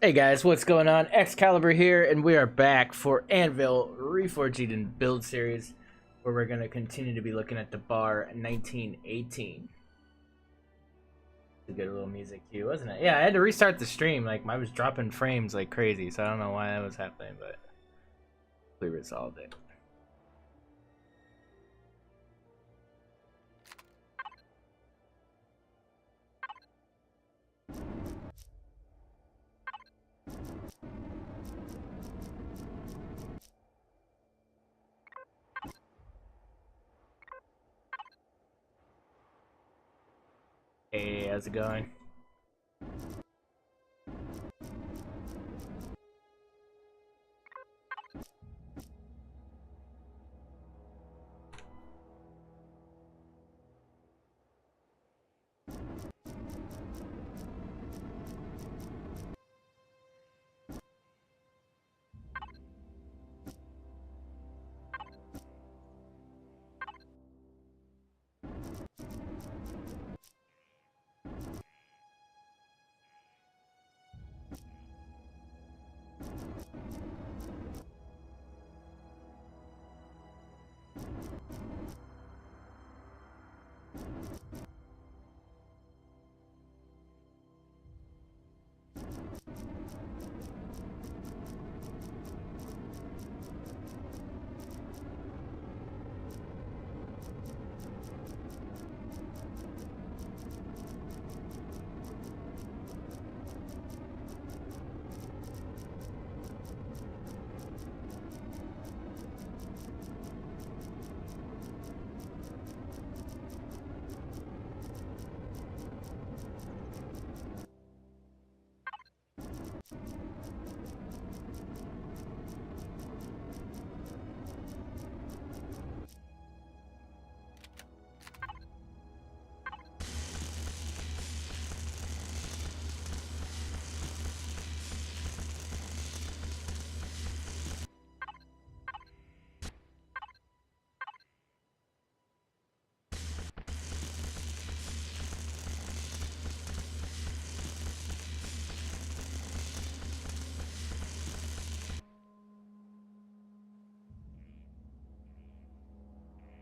Hey guys, what's going on? Excalibur here, and we are back for Anvil Reforged and Build Series, where we're going to continue to be looking at the bar 1918. A good little music cue, wasn't it? Yeah, I had to restart the stream. Like, I was dropping frames like crazy, so I don't know why that was happening, but we resolved it. Hey, how's it going?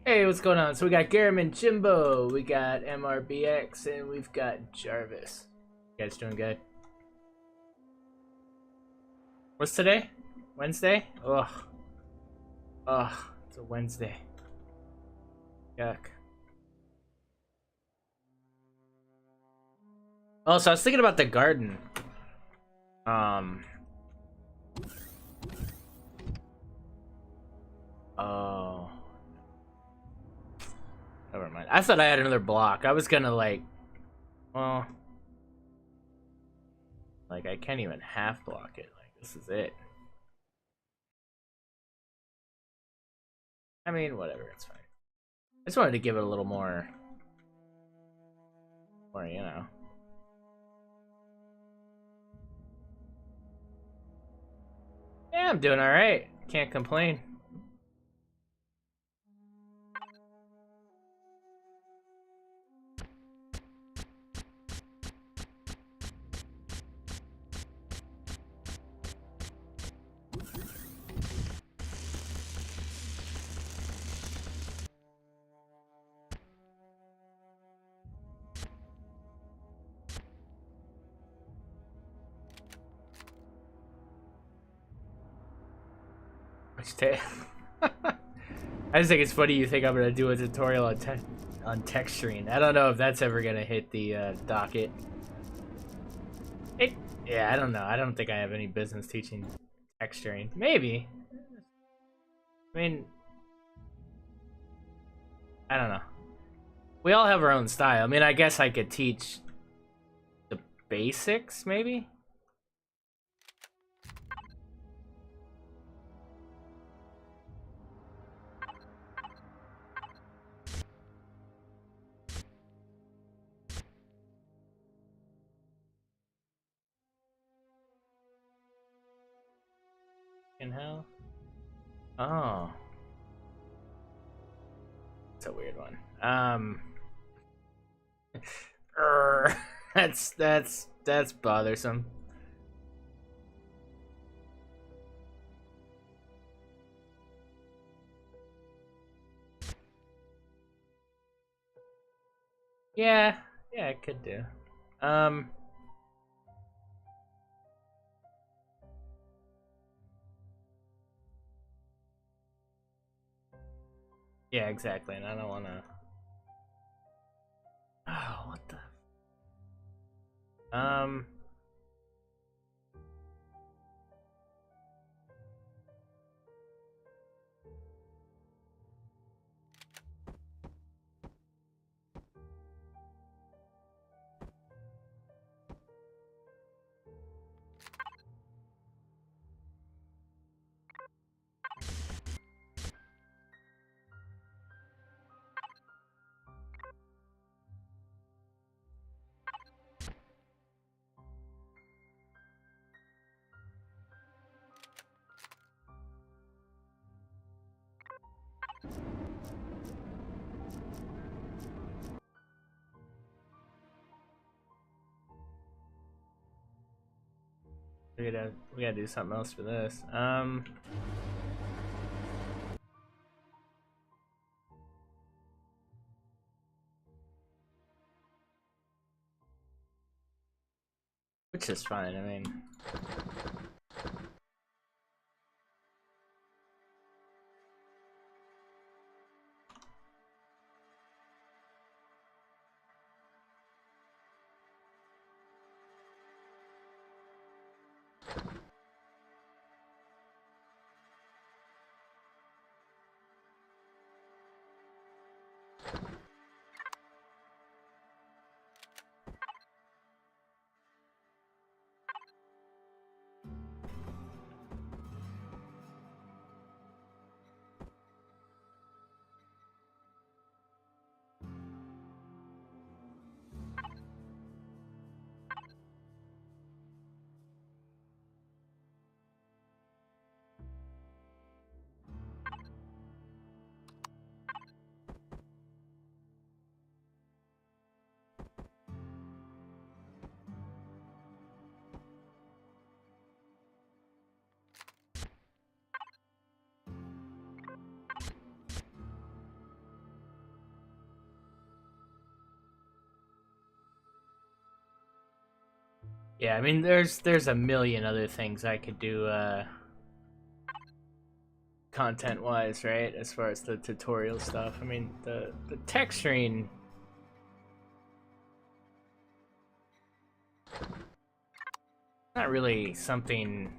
Hey, what's going on? So we got Garam Jimbo, we got MRBX, and we've got Jarvis. You guys doing good? What's today? Wednesday? Ugh. Ugh, it's a Wednesday. Yuck. Oh, so I was thinking about the garden. Oh. Never mind. I thought I had another block. I was gonna well, I can't even half block it. Like, this is it. I mean, whatever, it's fine. I just wanted to give it a little more, you know. Yeah, I'm doing alright. Can't complain. I just think it's funny you think I'm gonna do a tutorial on texturing. I don't know if that's ever gonna hit the docket. Yeah, I don't know. I don't think I have any business teaching texturing. Maybe. I mean, I don't know. We all have our own style. I mean, I guess I could teach the basics, maybe? In hell? Oh. It's a weird one. That's bothersome. Yeah, yeah, it could do. Um, yeah, exactly, and I don't wanna... Oh, what the... Um... we gotta do something else for this. Which is fine, I mean... Yeah, I mean, there's a million other things I could do, content-wise, right? As far as the tutorial stuff. I mean, the texturing... Not really something...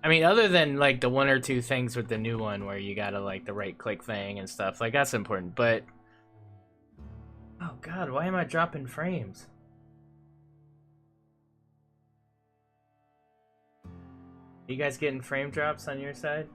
I mean, other than, like, the one or two things with the new one where you gotta, like, the right-click thing and stuff. Like, that's important, but... Oh, God, why am I dropping frames? Are you guys getting frame drops on your side?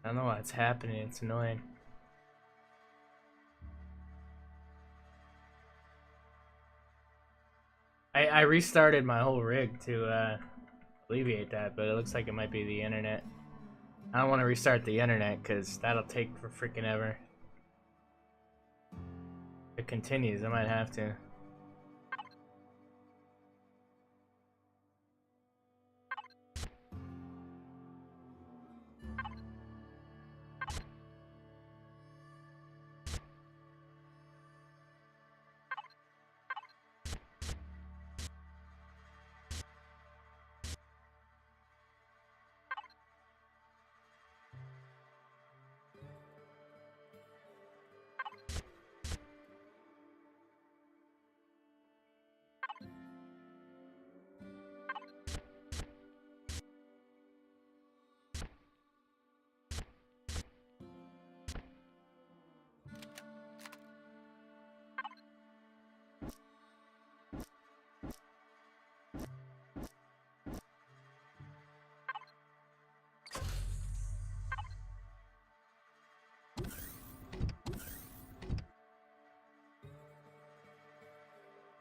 I don't know what's happening, it's annoying. I restarted my whole rig to alleviate that, but it looks like it might be the internet. I don't want to restart the internet because that'll take for freaking ever. If it continues, I might have to.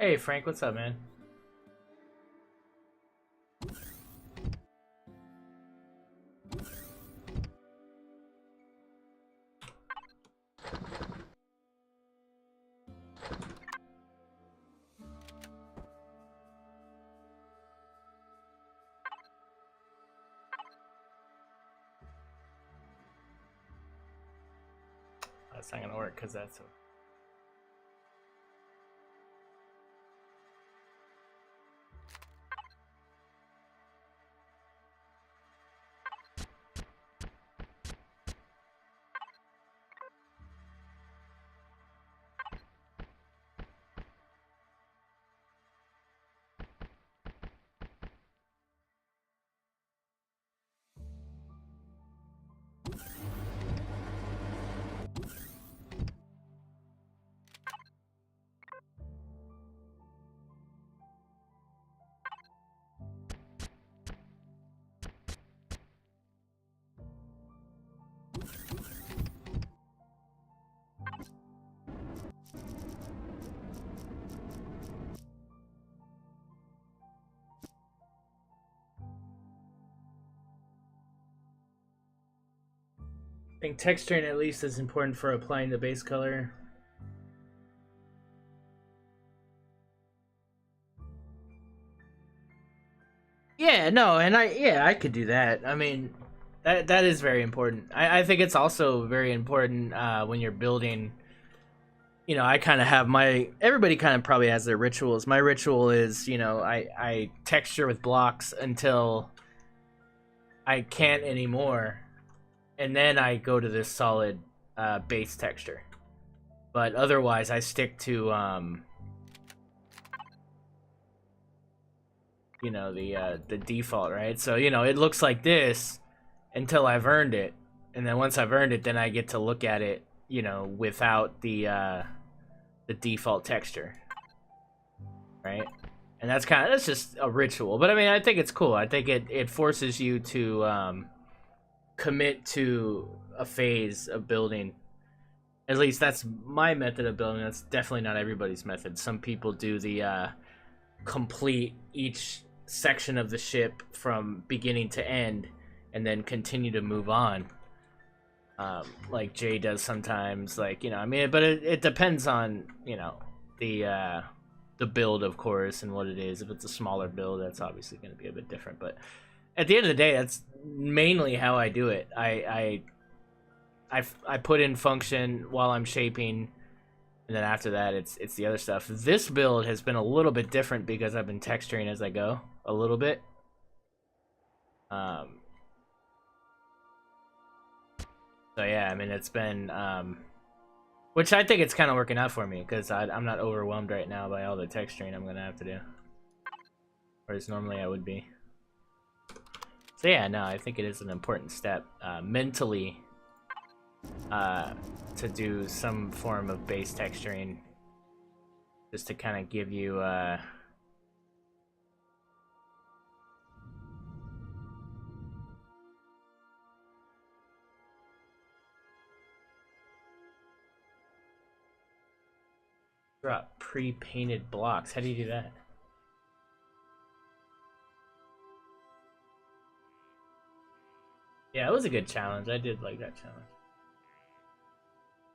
Hey Frank, what's up, man? That's not gonna work because that's I think texturing at least is important for applying the base color. Yeah, no, and I could do that. I mean, that is very important. I think it's also very important when you're building. You know, I kind of have everybody kind of probably has their rituals. My ritual is, you know, I texture with blocks until I can't anymore, and then I go to this solid base texture. But otherwise, I stick to you know, the default, right? So, you know, it looks like this until I've earned it, and then once I've earned it, then I get to look at it, you know, without the default texture, right? And that's just a ritual. But I mean, I think it's cool. I think it forces you to commit to a phase of building. At least that's my method of building. That's definitely not everybody's method. Some people do the complete each section of the ship from beginning to end and then continue to move on. Like Jay does sometimes, like, you know, I mean, but it depends on, you know, the build, of course, and what it is. If it's a smaller build, that's obviously going to be a bit different. But at the end of the day, that's mainly how I do it. I put in function while I'm shaping, and then after that, it's the other stuff. This build has been a little bit different because I've been texturing as I go a little bit. So yeah, I mean, it's been which I think it's kind of working out for me because I'm not overwhelmed right now by all the texturing I'm gonna have to do, whereas normally I would be. So yeah, no, I think it is an important step mentally to do some form of base texturing, just to kind of give you drop pre-painted blocks. How do you do that? Yeah, it was a good challenge. I did like that challenge.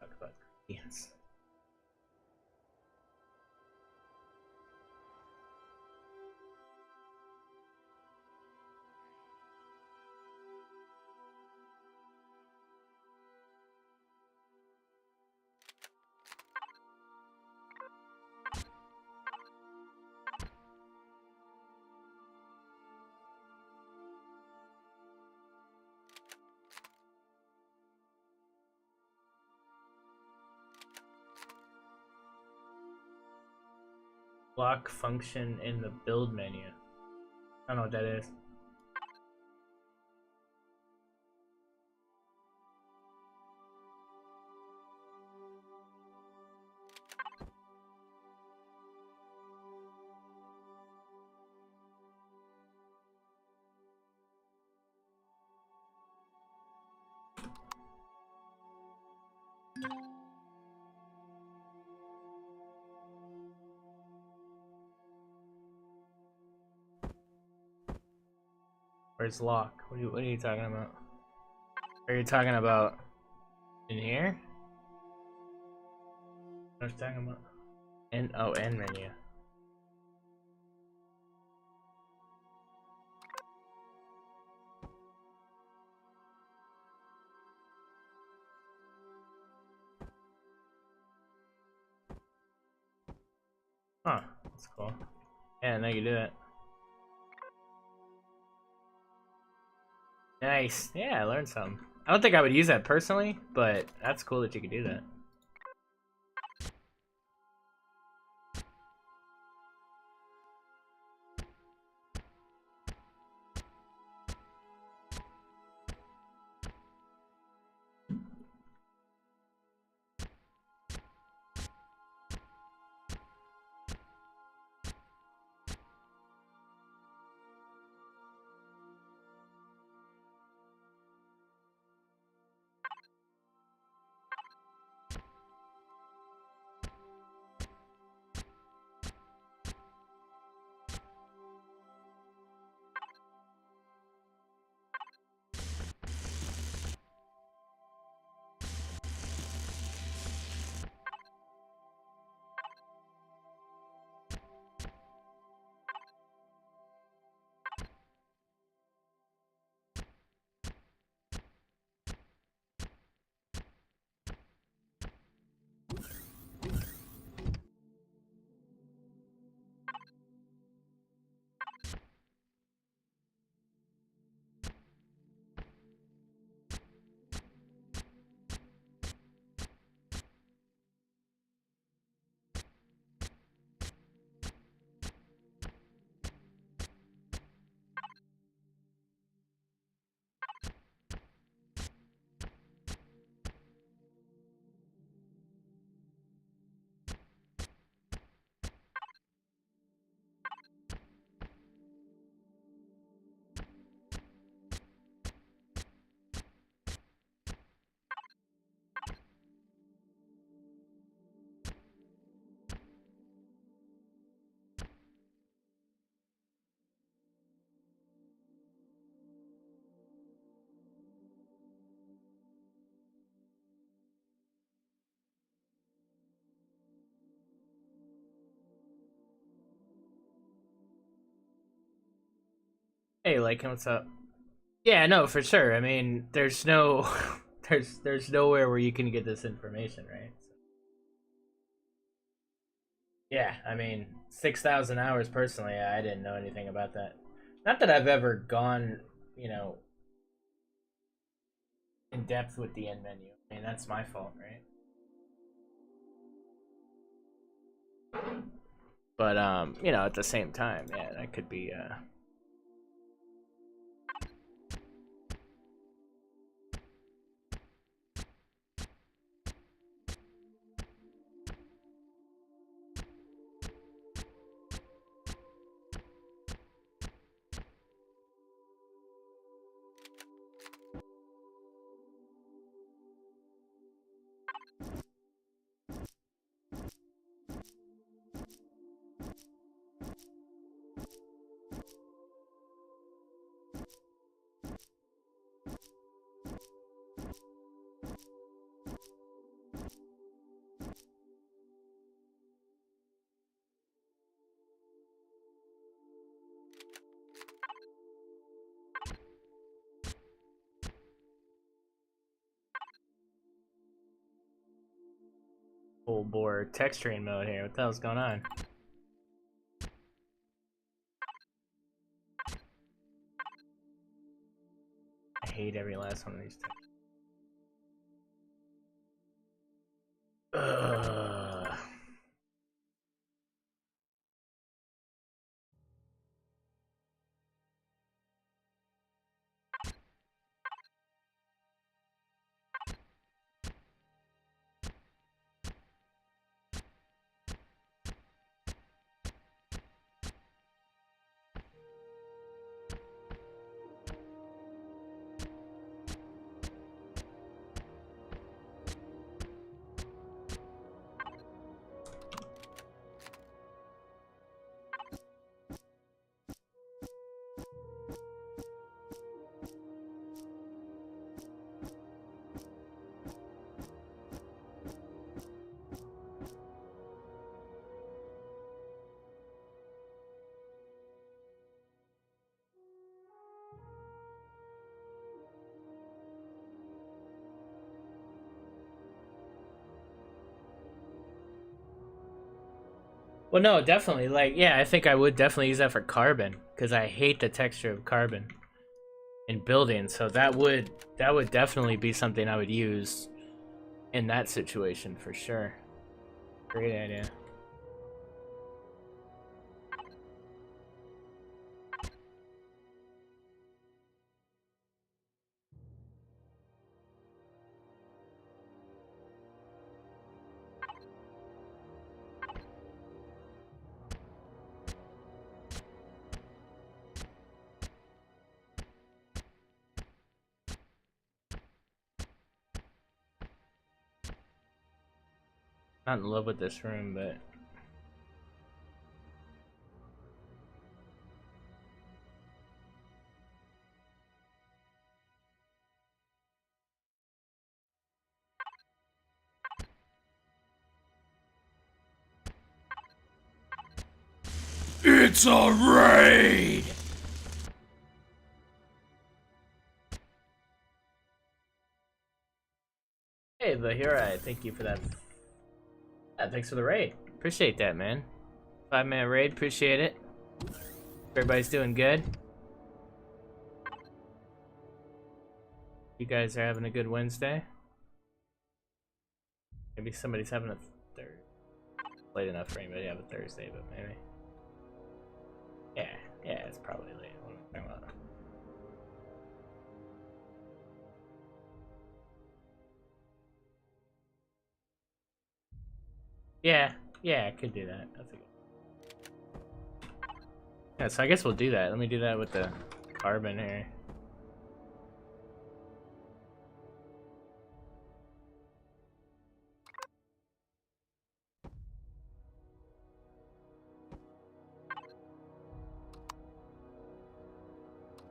Talk about yes. Block function in the build menu. I don't know what that is. Where's lock? What are you talking about? Are you talking about in here? What are you talking about? End menu. Huh, that's cool. Yeah, now you do it. Nice. Yeah, I learned something. I don't think I would use that personally, but that's cool that you could do that. Hey, like, what's up? Yeah, no, for sure. I mean, there's no, there's nowhere where you can get this information, right? So, yeah, I mean, 6,000 hours personally, I didn't know anything about that. Not that I've ever gone, you know, in depth with the end menu. I mean, that's my fault, right? But you know, at the same time, yeah, that could be full bore texturing mode here. What the hell's going on? I hate every last one of these things. Ugh. Well, no, definitely. Like, yeah, I think I would definitely use that for carbon because I hate the texture of carbon in building. So that would definitely be something I would use in that situation for sure. Great idea. Not in love with this room, but it's a raid! Hey, Bahira, thank you for that. Yeah, thanks for the raid. Appreciate that, man. 5-minute raid, appreciate it. Everybody's doing good. You guys are having a good Wednesday. Maybe somebody's having a third. Late enough for anybody to have a Thursday, but maybe. Yeah, it's probably late. What am I talking about? Yeah, I could do that. That's a good. Yeah, so I guess we'll do that. Let me do that with the carbon here.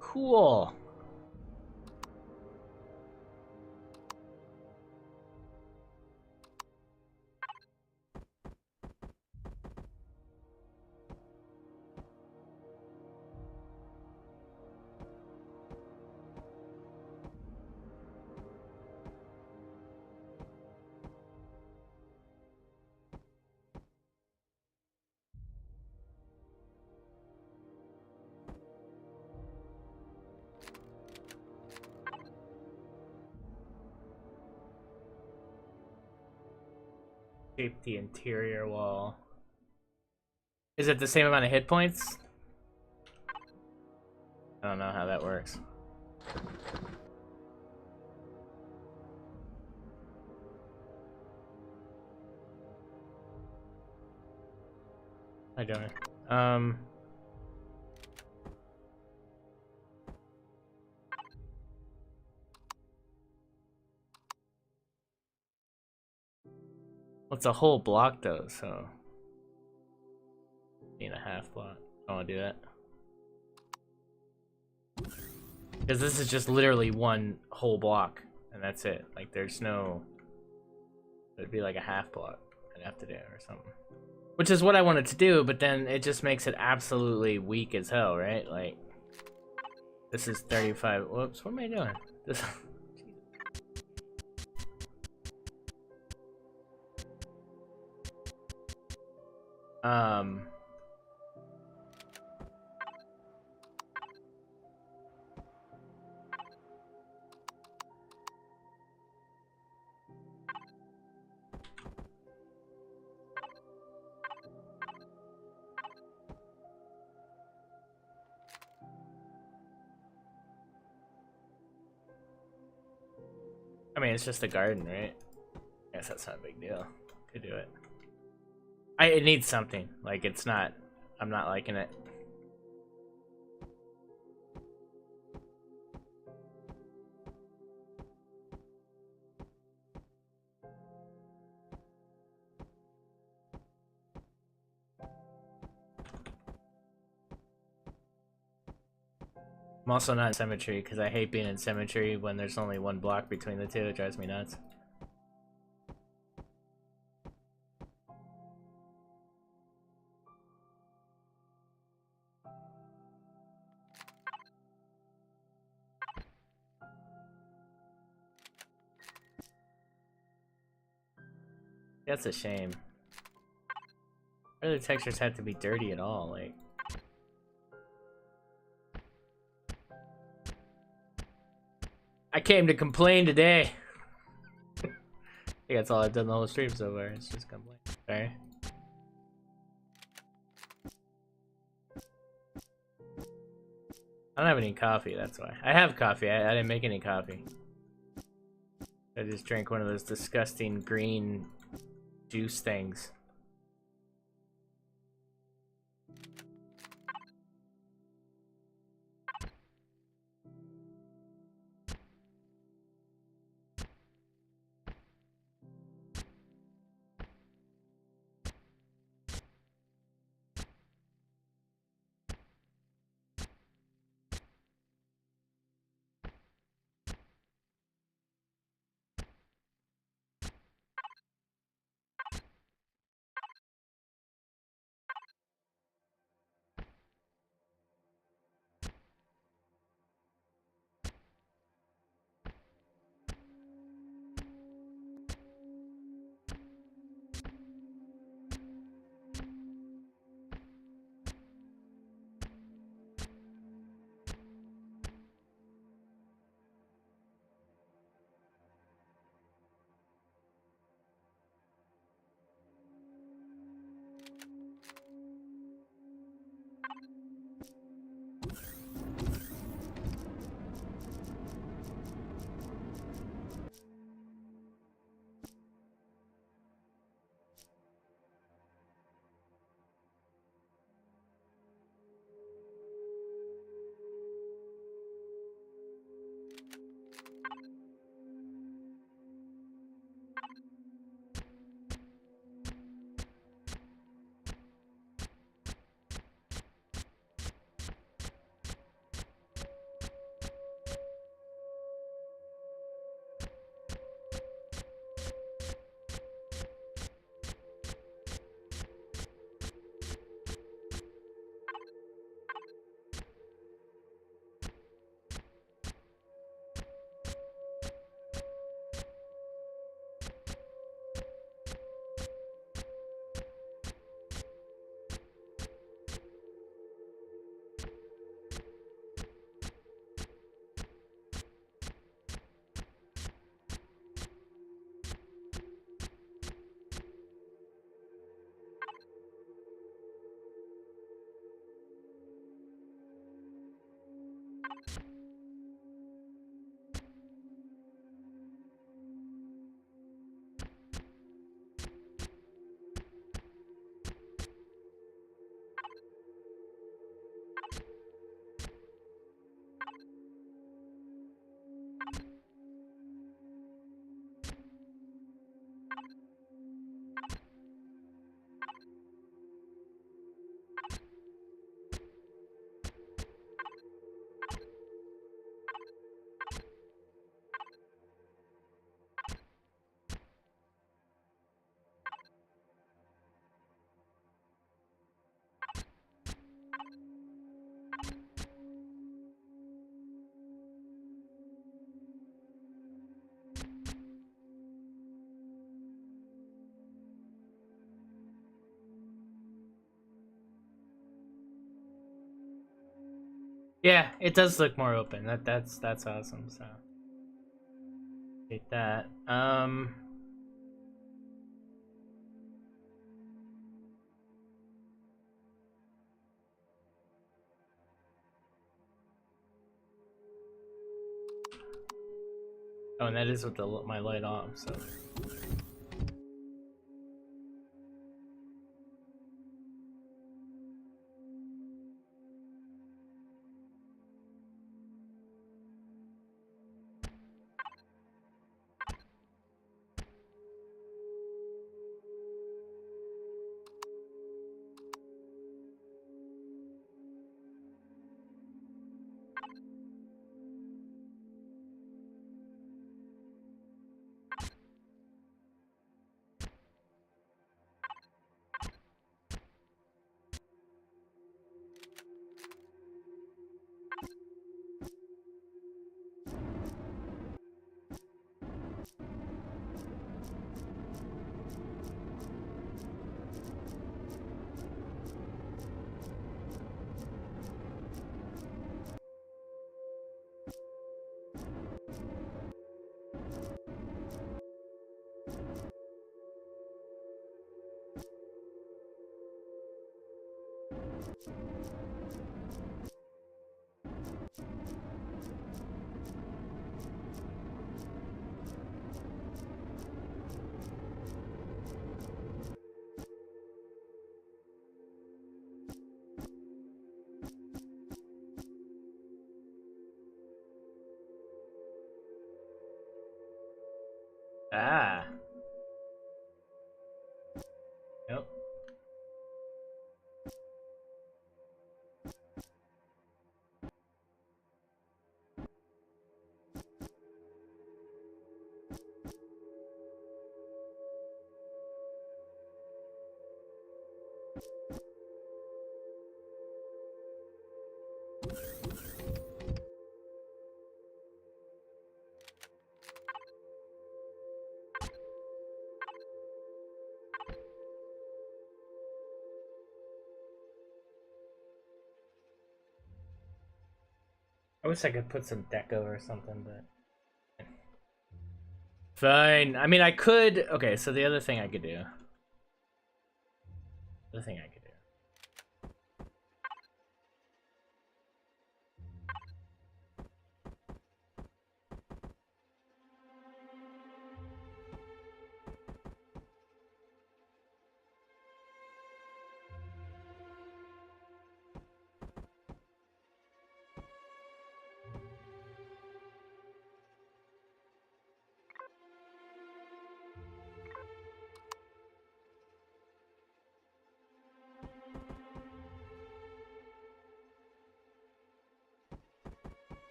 Cool. Shape the interior wall. Is it the same amount of hit points? I don't know how that works. I don't know. Well, it's a whole block though, so 3.5 block. I want to do that. Because this is just literally one whole block, and that's it. Like, there's no... It'd be like a half block I'd have to do or something. Which is what I wanted to do, but then it just makes it absolutely weak as hell, right? Like, this is 35... Whoops, what am I doing? This... I mean, it's just a garden, right? I guess that's not a big deal. Could do it. It needs something. Like, it's not... I'm not liking it. I'm also not in symmetry because I hate being in symmetry when there's only one block between the two. It drives me nuts. That's a shame. Really, textures have to be dirty at all, like. I came to complain today. I think that's all I've done the whole stream so far. It's just complain. Sorry. I don't have any coffee, that's why. I have coffee, I didn't make any coffee. I just drank one of those disgusting green juice things. Yeah, it does look more open. That's awesome. So, hate that. Oh, and that is with my light off. So. Ah. Nope. I wish I could put some deco or something, but fine. I mean, I could. Okay, so the other thing I could do. The thing I could do.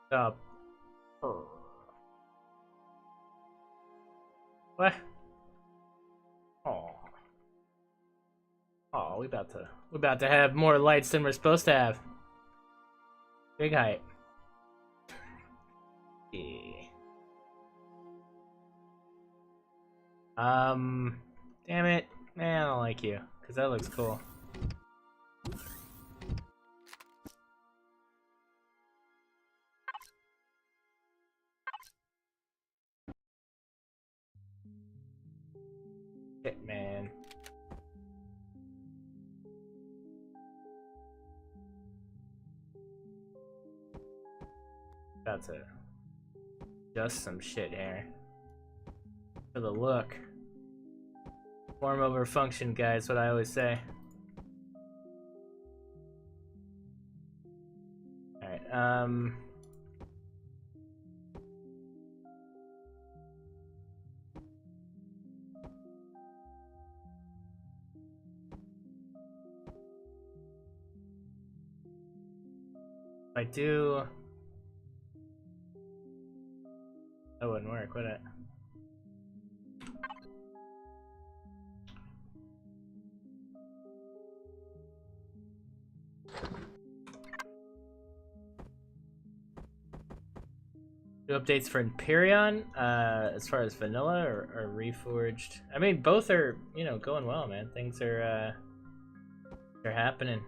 Stop. What? Oh. Oh, we about to have more lights than we're supposed to have. Big height. Yeah. Damn it. Man, I don't like you. Cause that looks cool. Shit, man. About to adjust some shit here. For the look. Form over function, guys, what I always say. Alright, if I do... That wouldn't work, would it? New updates for Empyrion, as far as vanilla or reforged. I mean, both are, you know, going well, man. Things are, they're happening.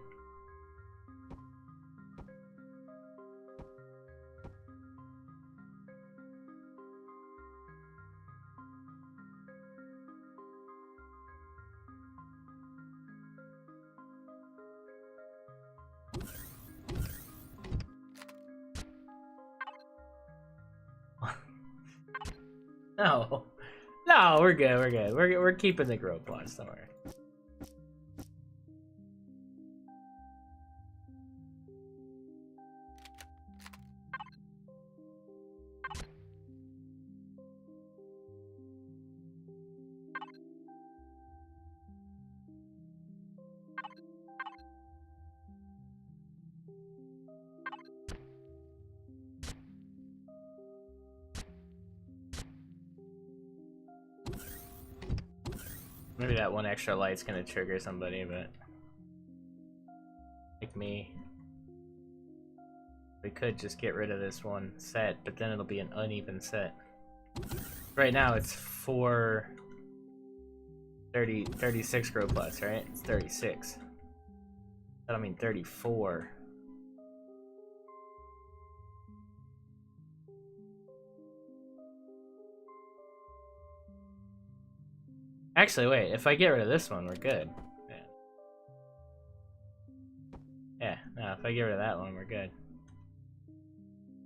No. No, we're good, we're good. We're keeping the grow plots, don't worry. Maybe that one extra light's gonna trigger somebody, but like me. We could just get rid of this one set, but then it'll be an uneven set. Right now it's 36 grow plots, right? It's 36. I don't mean 34. Actually, wait, if I get rid of this one, we're good. Yeah, no, if I get rid of that one, we're good.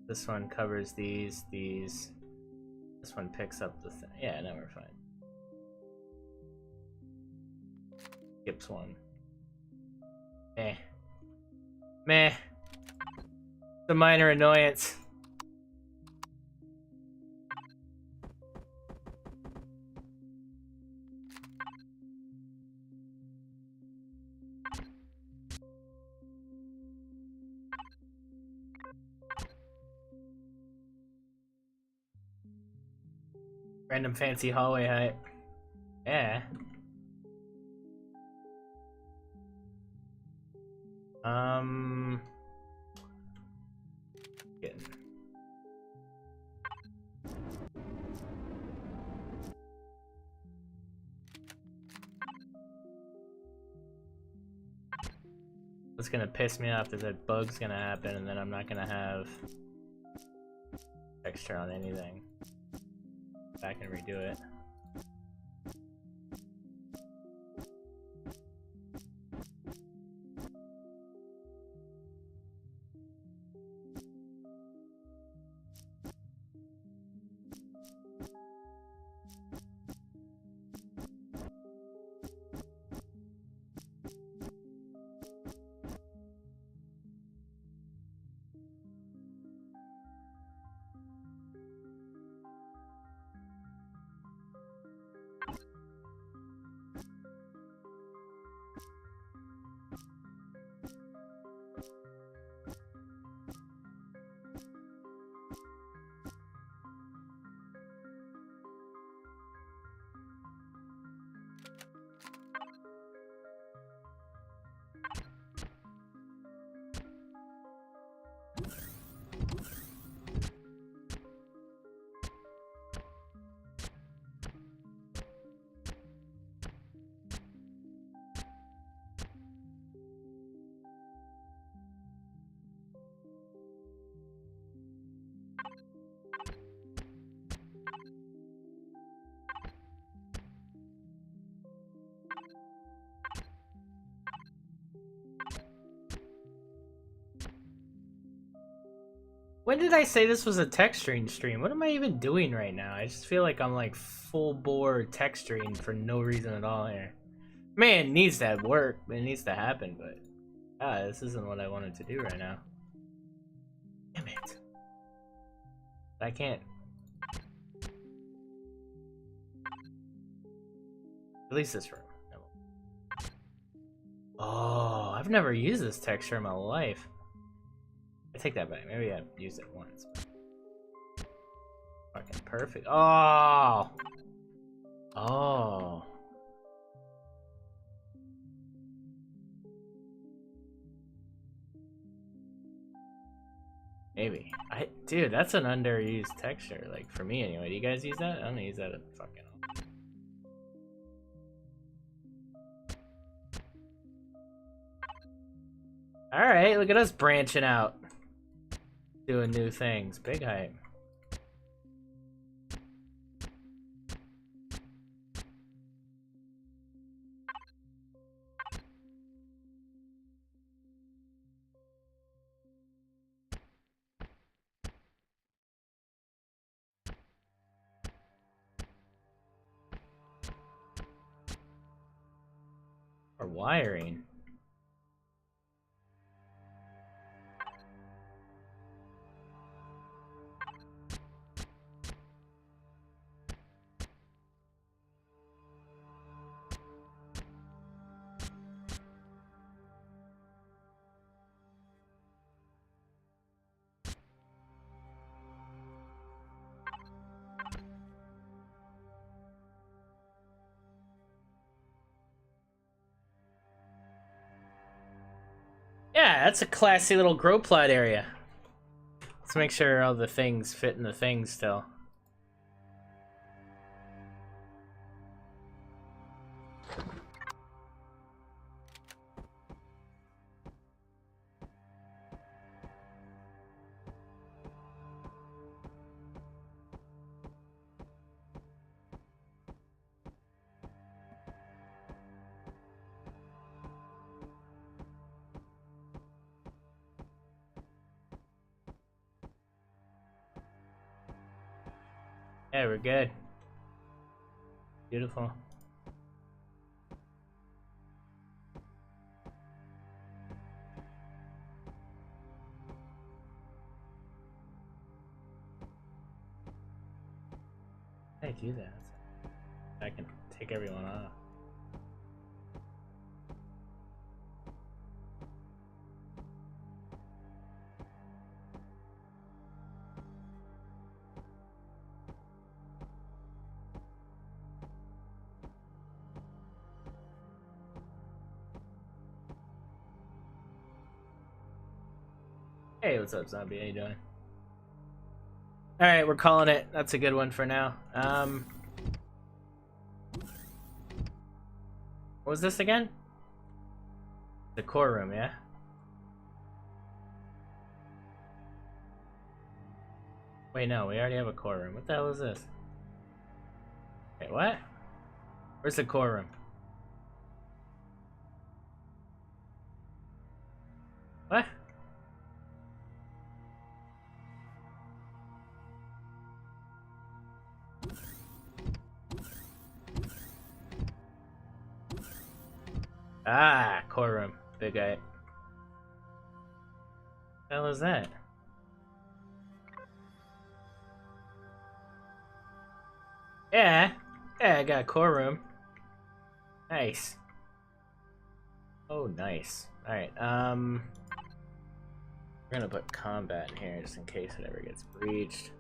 This one covers these. This one picks up the thing. Yeah, no, we're fine. Skips one. Meh. Meh. It's a minor annoyance. Random fancy hallway height. Yeah. Getting. What's gonna piss me off is that bug's gonna happen and then I'm not gonna have texture on anything. Back and redo it. When did I say this was a texturing stream? What am I even doing right now? I just feel like I'm like full bore texturing for no reason at all here. Man, it needs to work. It needs to happen, but this isn't what I wanted to do right now. Damn it. I can't. Release this room. No. Oh, I've never used this texture in my life. I take that back. Maybe I've used it once. Fucking perfect. Oh! Oh. Maybe. Dude, that's an underused texture. Like, for me anyway. Do you guys use that? I don't use that at fucking all. Alright, look at us branching out. Doing new things. Big hype. Or wiring. Yeah, that's a classy little grow plot area. Let's make sure all the things fit in the thing still. Yeah, we're good. Beautiful. How do I do that? I can take everyone off. Hey, what's up, zombie? How you doing? Alright, we're calling it. That's a good one for now. What was this again? The core room, yeah? Wait, no, we already have a core room. What the hell is this? Wait, what? Where's the core room? What? Ah, core room. Big eye. What the hell is that? Yeah. Yeah, I got a core room. Nice. Oh, nice. Alright, we're gonna put combat in here just in case it ever gets breached.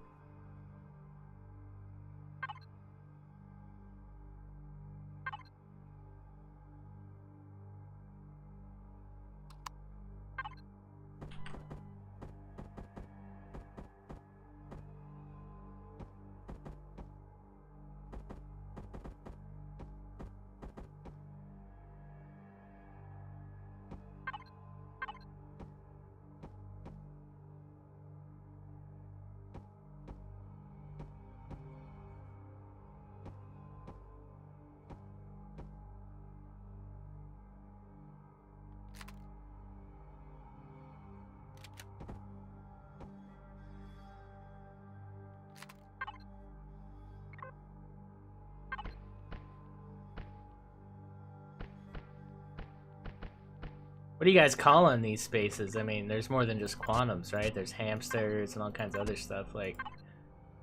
What do you guys call on these spaces? I mean, there's more than just quantums, right? There's hamsters and all kinds of other stuff. Like,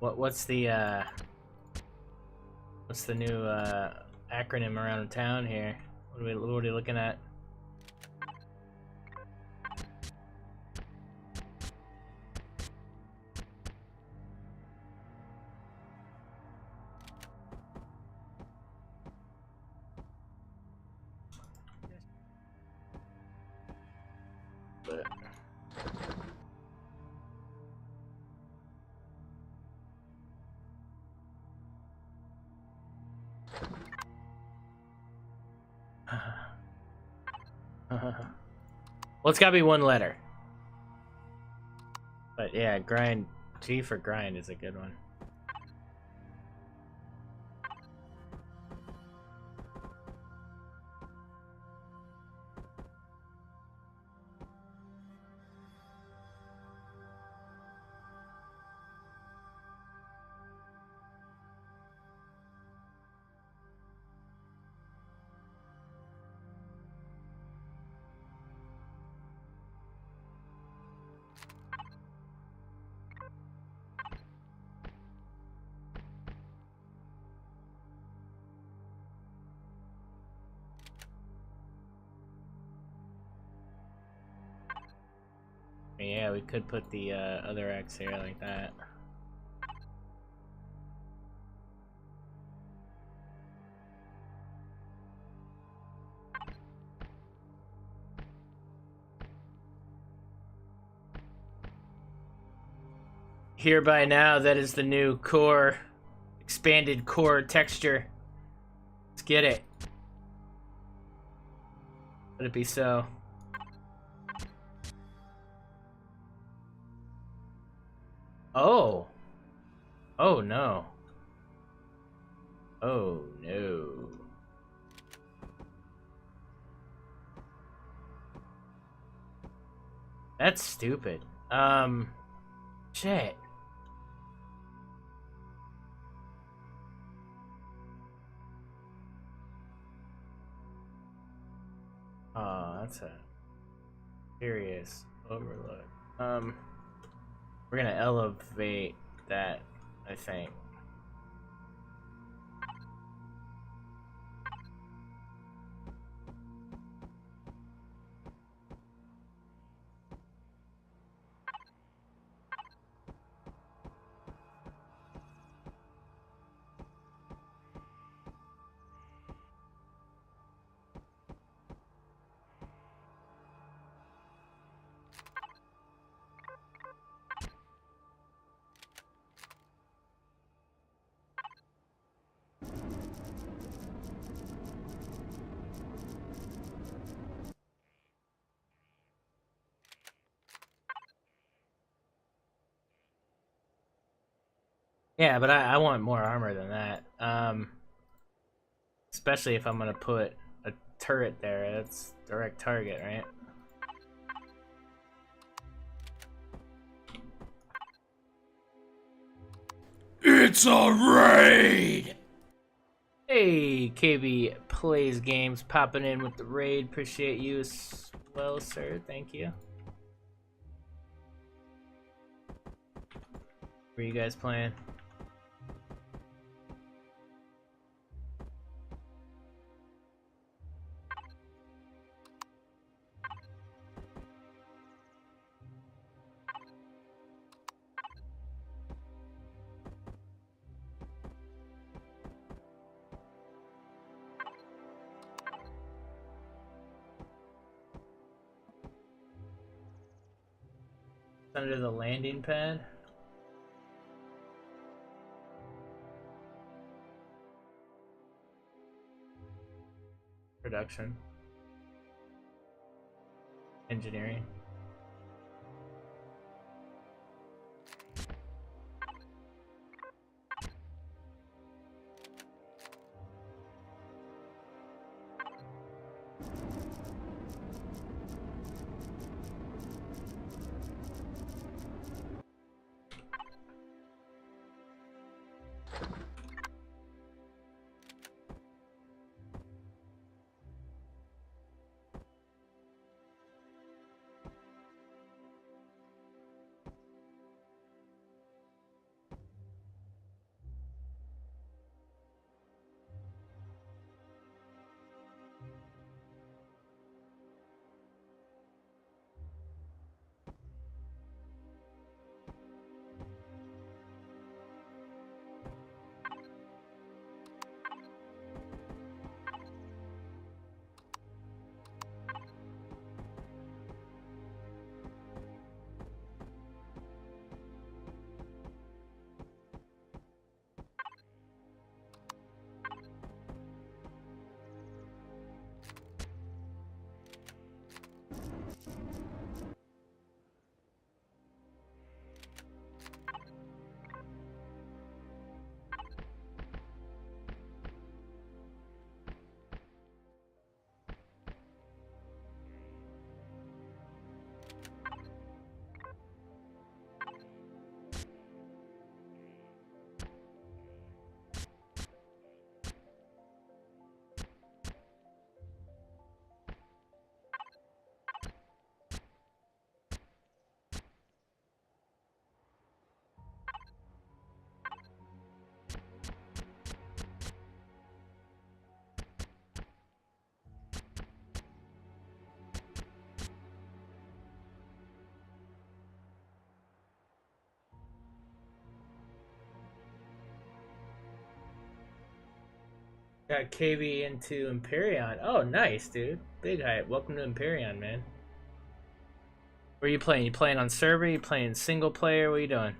what's the new acronym around town here? What are we looking at? Well, it's gotta be one letter. But yeah, grind. G for grind is a good one. Yeah, we could put the other X here like that. Hereby now, that is the new core, expanded core texture. Let's get it. Let it be so. Oh. Oh no. Oh no. That's stupid. Shit. Oh, that's a serious overload. We're gonna elevate that, I think. Yeah, but I want more armor than that. Especially if I'm gonna put a turret there. That's direct target, right? It's a raid! Hey, KB Plays Games popping in with the raid. Appreciate you as well, sir. Thank you. What are you guys playing? Under the landing pad. Production. Engineering. Got KV into Empyrion. Oh, nice, dude. Big hype. Welcome to Empyrion, man. Where are you playing? You playing on server? You playing single player? What are you doing?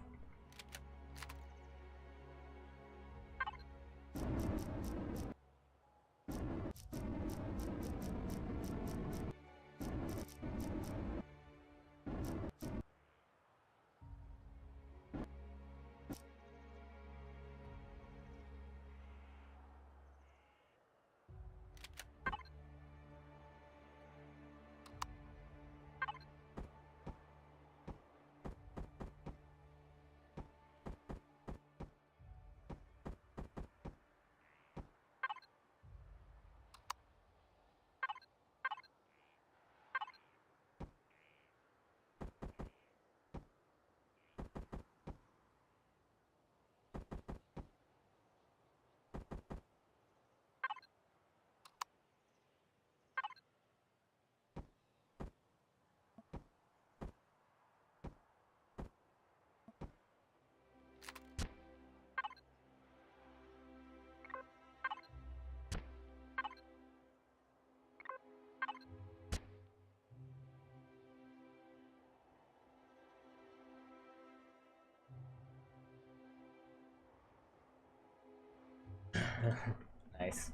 Nice.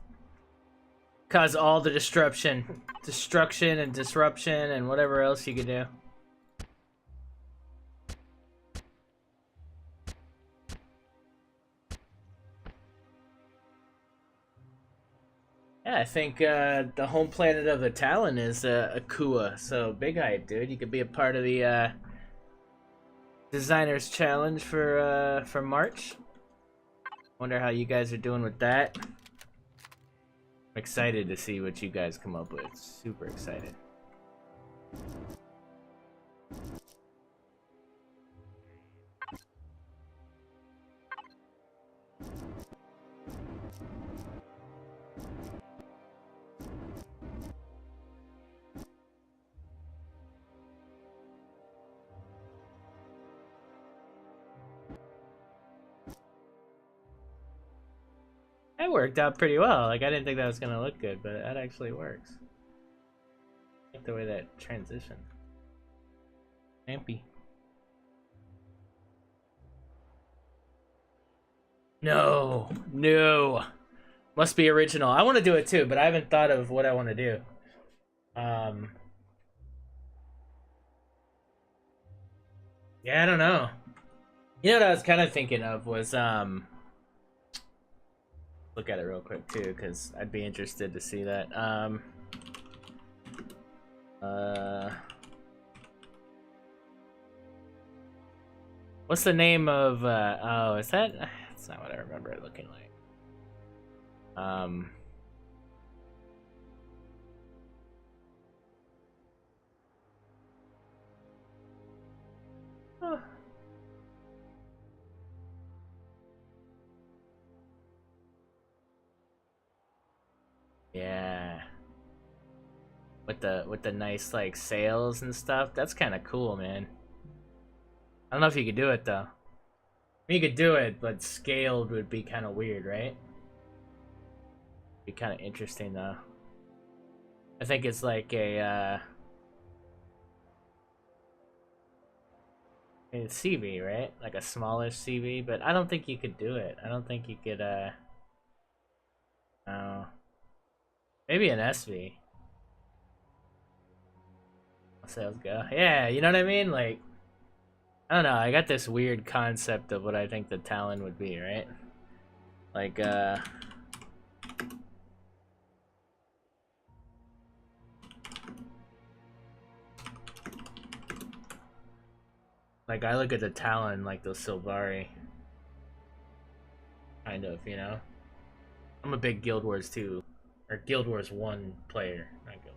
Cause all the destruction and disruption and whatever else you could do. Yeah, I think the home planet of the Talon is Akua, so big hype, dude. You could be a part of the Designers Challenge for March. Wonder how you guys are doing with that. I'm excited to see what you guys come up with. Super excited. That worked out pretty well. Like, I didn't think that was gonna look good, but that actually works. I like the way that transitioned. Ampy. No, no. Must be original. I want to do it too, but I haven't thought of what I want to do. Yeah, I don't know. You know what I was kind of thinking of was look at it real quick too, because I'd be interested to see that. What's the name of oh, is that, that's not what I remember it looking like. Oh. Yeah. With the nice like sails and stuff. That's kind of cool, man. I don't know if you could do it though. You could do it, but scaled would be kind of weird, right? Be kind of interesting though. I think it's like a CV, right? Like a smallish CV, but I don't think you could do it. I don't think you could oh. Maybe an SV. Sales go. Yeah, you know what I mean? Like, I don't know. I got this weird concept of what I think the Talon would be, right? Like, like I look at the Talon like those Sylvari. Kind of, you know? I'm a big Guild Wars 2, or Guild Wars 1 player, not Guild.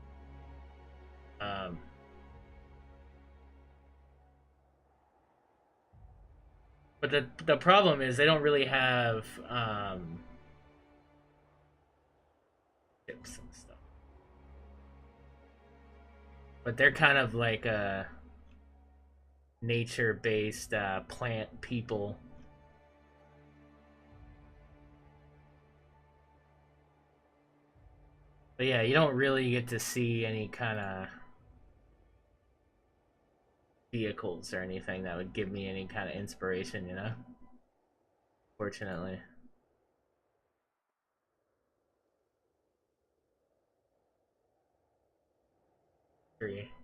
But the problem is they don't really have tips and stuff. But they're kind of like a nature-based plant people. But yeah, you don't really get to see any kind of vehicles or anything that would give me any kind of inspiration, you know? Fortunately.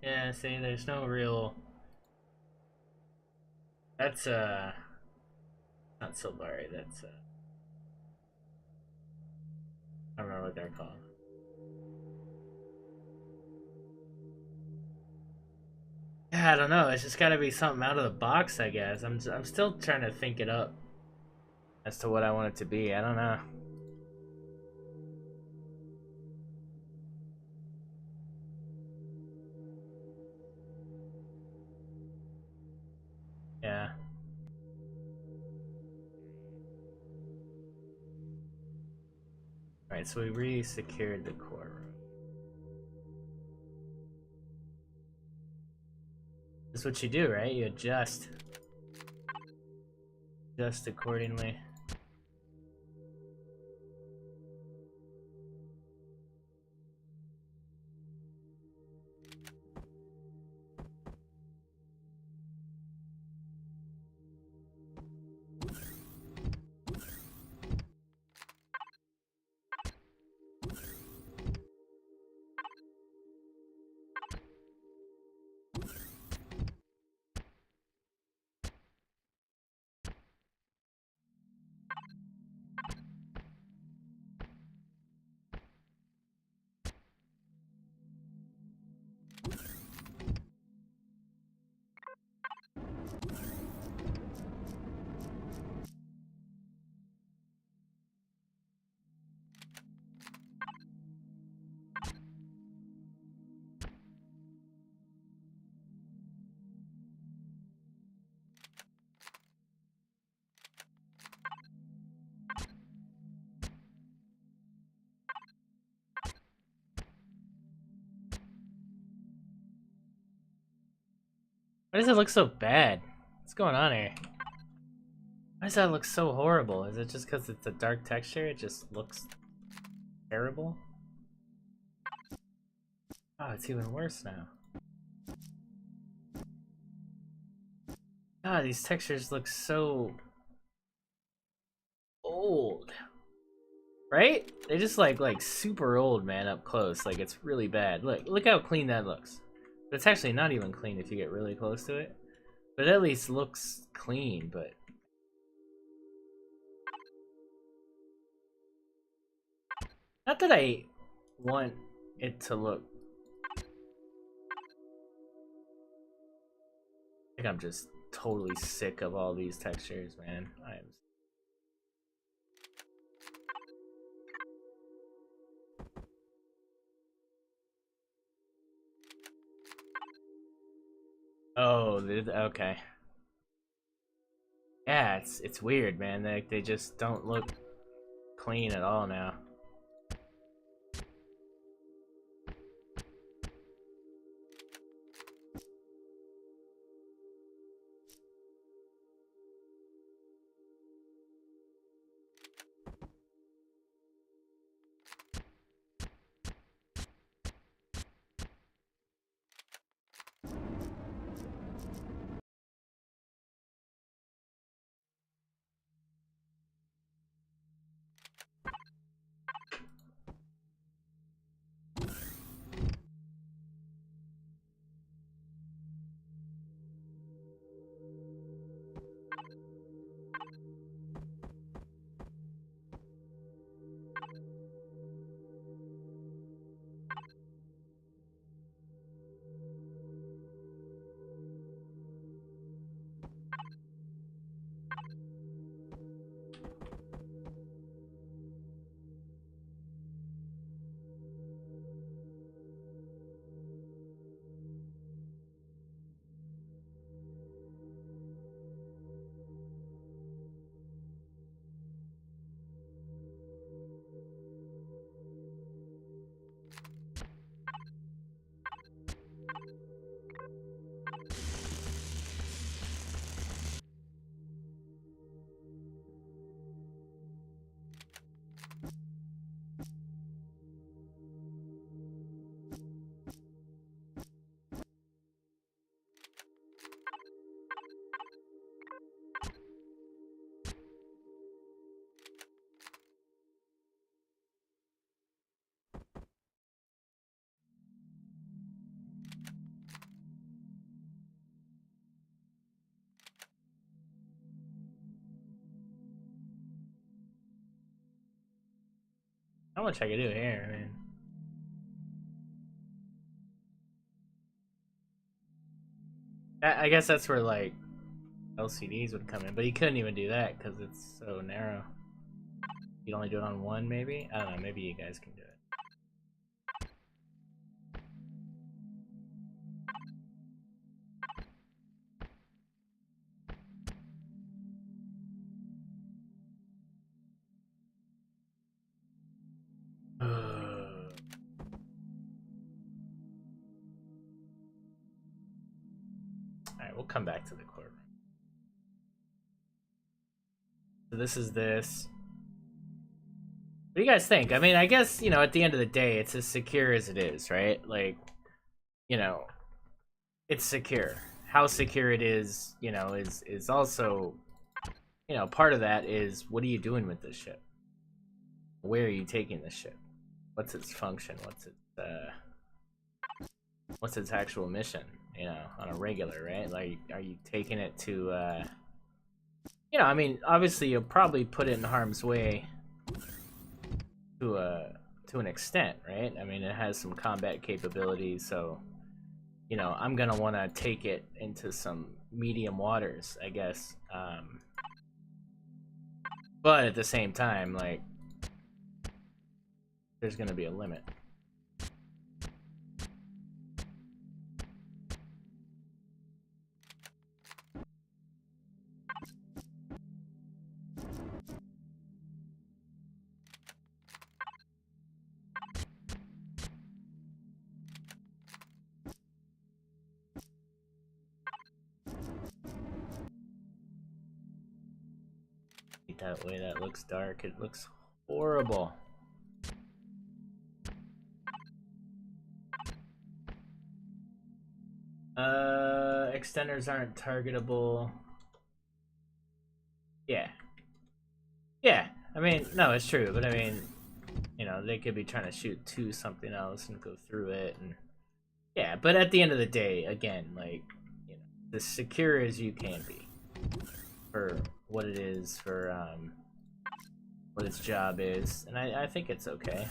Yeah, see, there's no real... That's, not Solari, that's, I don't remember what they're called. Yeah, I don't know, it's just gotta be something out of the box, I guess. I'm still trying to think it up as to what I want it to be, I don't know. Yeah. Alright, so we re-secured the core room. That's what you do, right? You adjust accordingly. Why does it look so bad? What's going on here? Why does that look so horrible? Is it just because it's a dark texture? It just looks terrible? Oh, it's even worse now. God, these textures look so old. Right? They just like super old, man, up close. Like it's really bad. Look how clean that looks. But it's actually not even clean if you get really close to it. But it at least looks clean, but not that I want it to look. I think I'm just totally sick of all these textures, man. I'm. Oh, okay. Yeah, it's weird, man. They just don't look clean at all now. How much I can do here? I mean, I guess that's where like LCDs would come in, but you couldn't even do that because it's so narrow. You'd only do it on one, maybe? I don't know, maybe you guys can do it. Alright, we'll come back to the courtroom. So this is this. What do you guys think? I mean, I guess, you know, at the end of the day, it's as secure as it is, right? Like, you know, it's secure. How secure it is, you know, is also, you know, part of that is what are you doing with this ship? Where are you taking this ship? What's its function? What's its actual mission, you know, on a regular, right? Like, are you taking it to, you know, I mean, obviously you'll probably put it in harm's way to an extent, right? I mean, it has some combat capabilities, so, you know, I'm gonna want to take it into some medium waters, I guess. But at the same time, like, there's gonna be a limit. That way that looks dark. It looks horrible. Extenders aren't targetable. Yeah. Yeah. I mean, no, it's true, but I mean, you know, they could be trying to shoot to something else and go through it, and yeah, but at the end of the day, again, like, you know, as secure as you can be for what it is, for what its job is, and I think it's okay.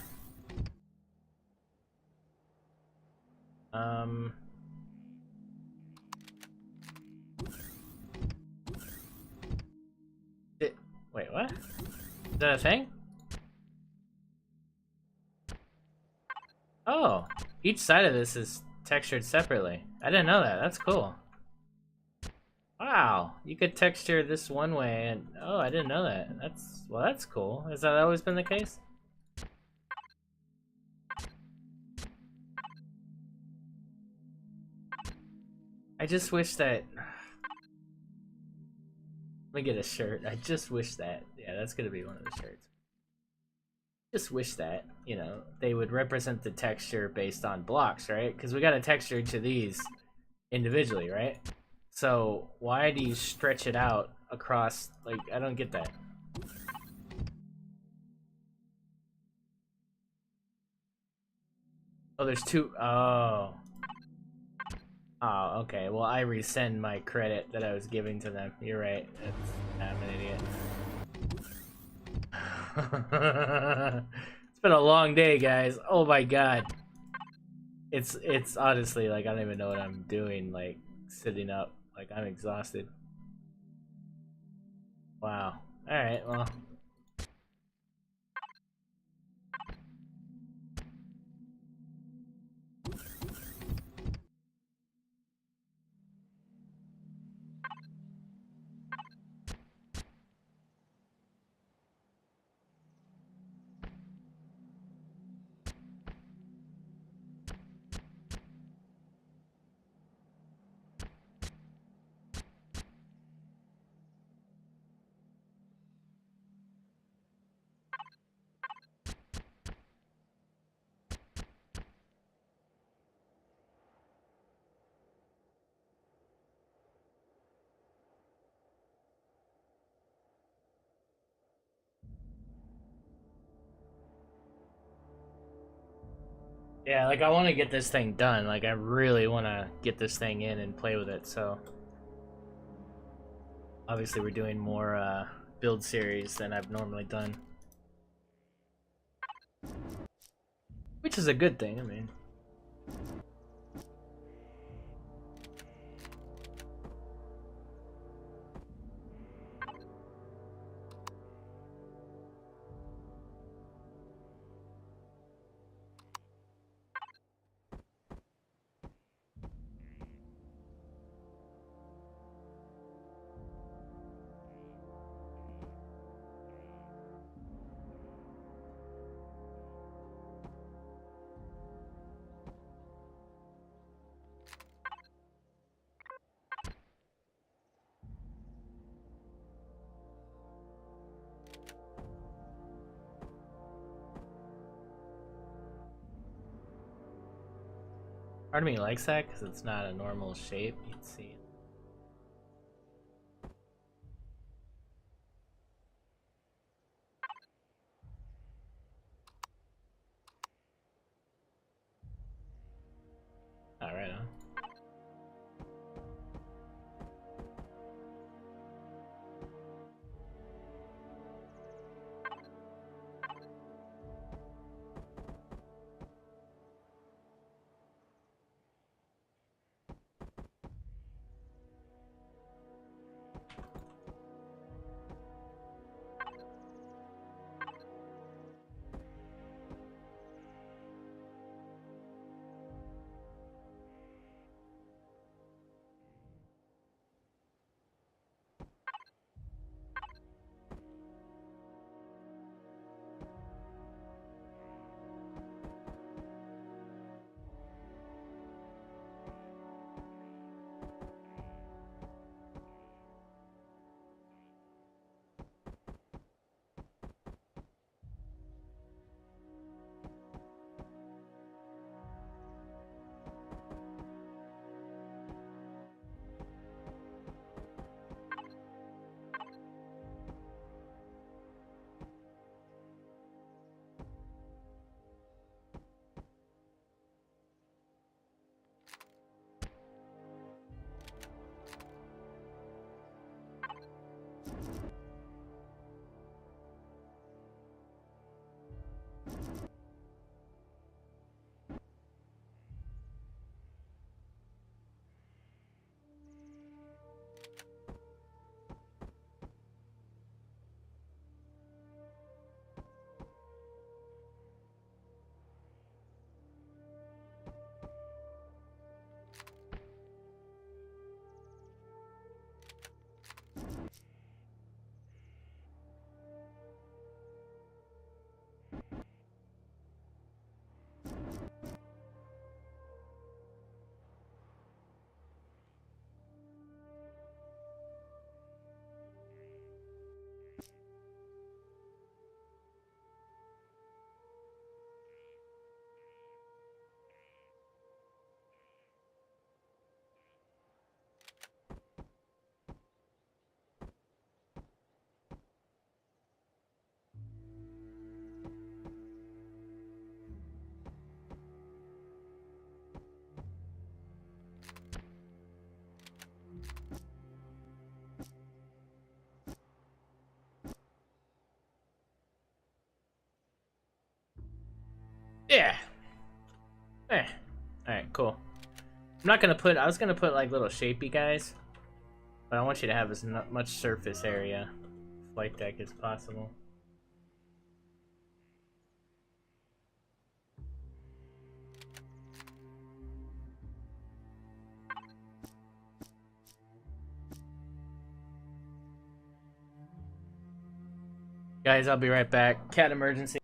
Wait, what? Is that a thing? Oh, each side of this is textured separately. I didn't know that. That's cool. Wow, you could texture this one way, and oh, I didn't know that. Well, that's cool. Has that always been the case? I just wish that. Let me get a shirt. I just wish that. Yeah, that's gonna be one of the shirts. Just wish that, you know, they would represent the texture based on blocks, right? Because we got to texture each of these individually, right? So why do you stretch it out across? Like, I don't get that. Oh, there's two. Oh. Oh, okay. Well, I rescind my credit that I was giving to them. You're right. I'm an idiot. It's been a long day, guys. Oh my god. It's honestly like I don't even know what I'm doing, like sitting up. Like I'm exhausted. Wow. Alright, well. Yeah, like I want to get this thing done. Like I really want to get this thing in and play with it. So obviously we're doing more build series than I've normally done. which is a good thing. I mean. Part of me likes that because it's not a normal shape. You'd see it. All right, huh? Yeah. Eh. Alright, cool. I'm not gonna put, I was gonna put like little shapey guys, but I want you to have as much surface area, flight deck as possible. Guys, I'll be right back. Cat emergency.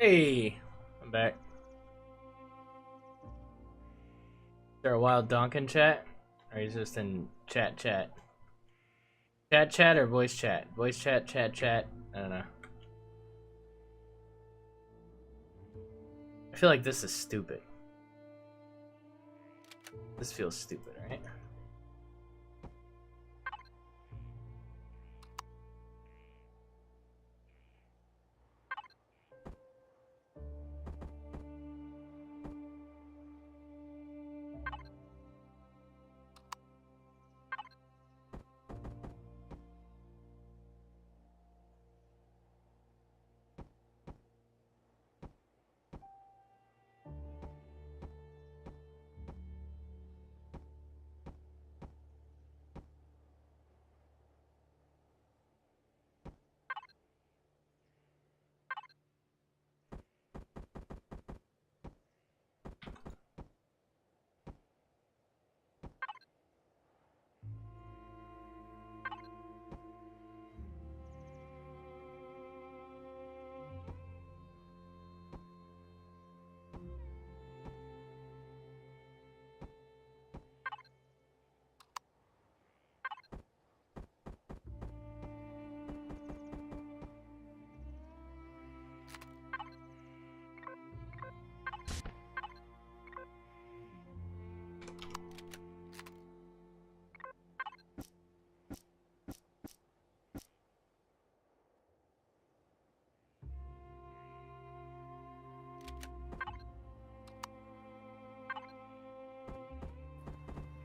Hey, I'm back. Is there a wild donk in chat? Or is this in chat? Chat or voice chat? Voice chat, chat. I don't know. I feel like this is stupid. This feels stupid, right?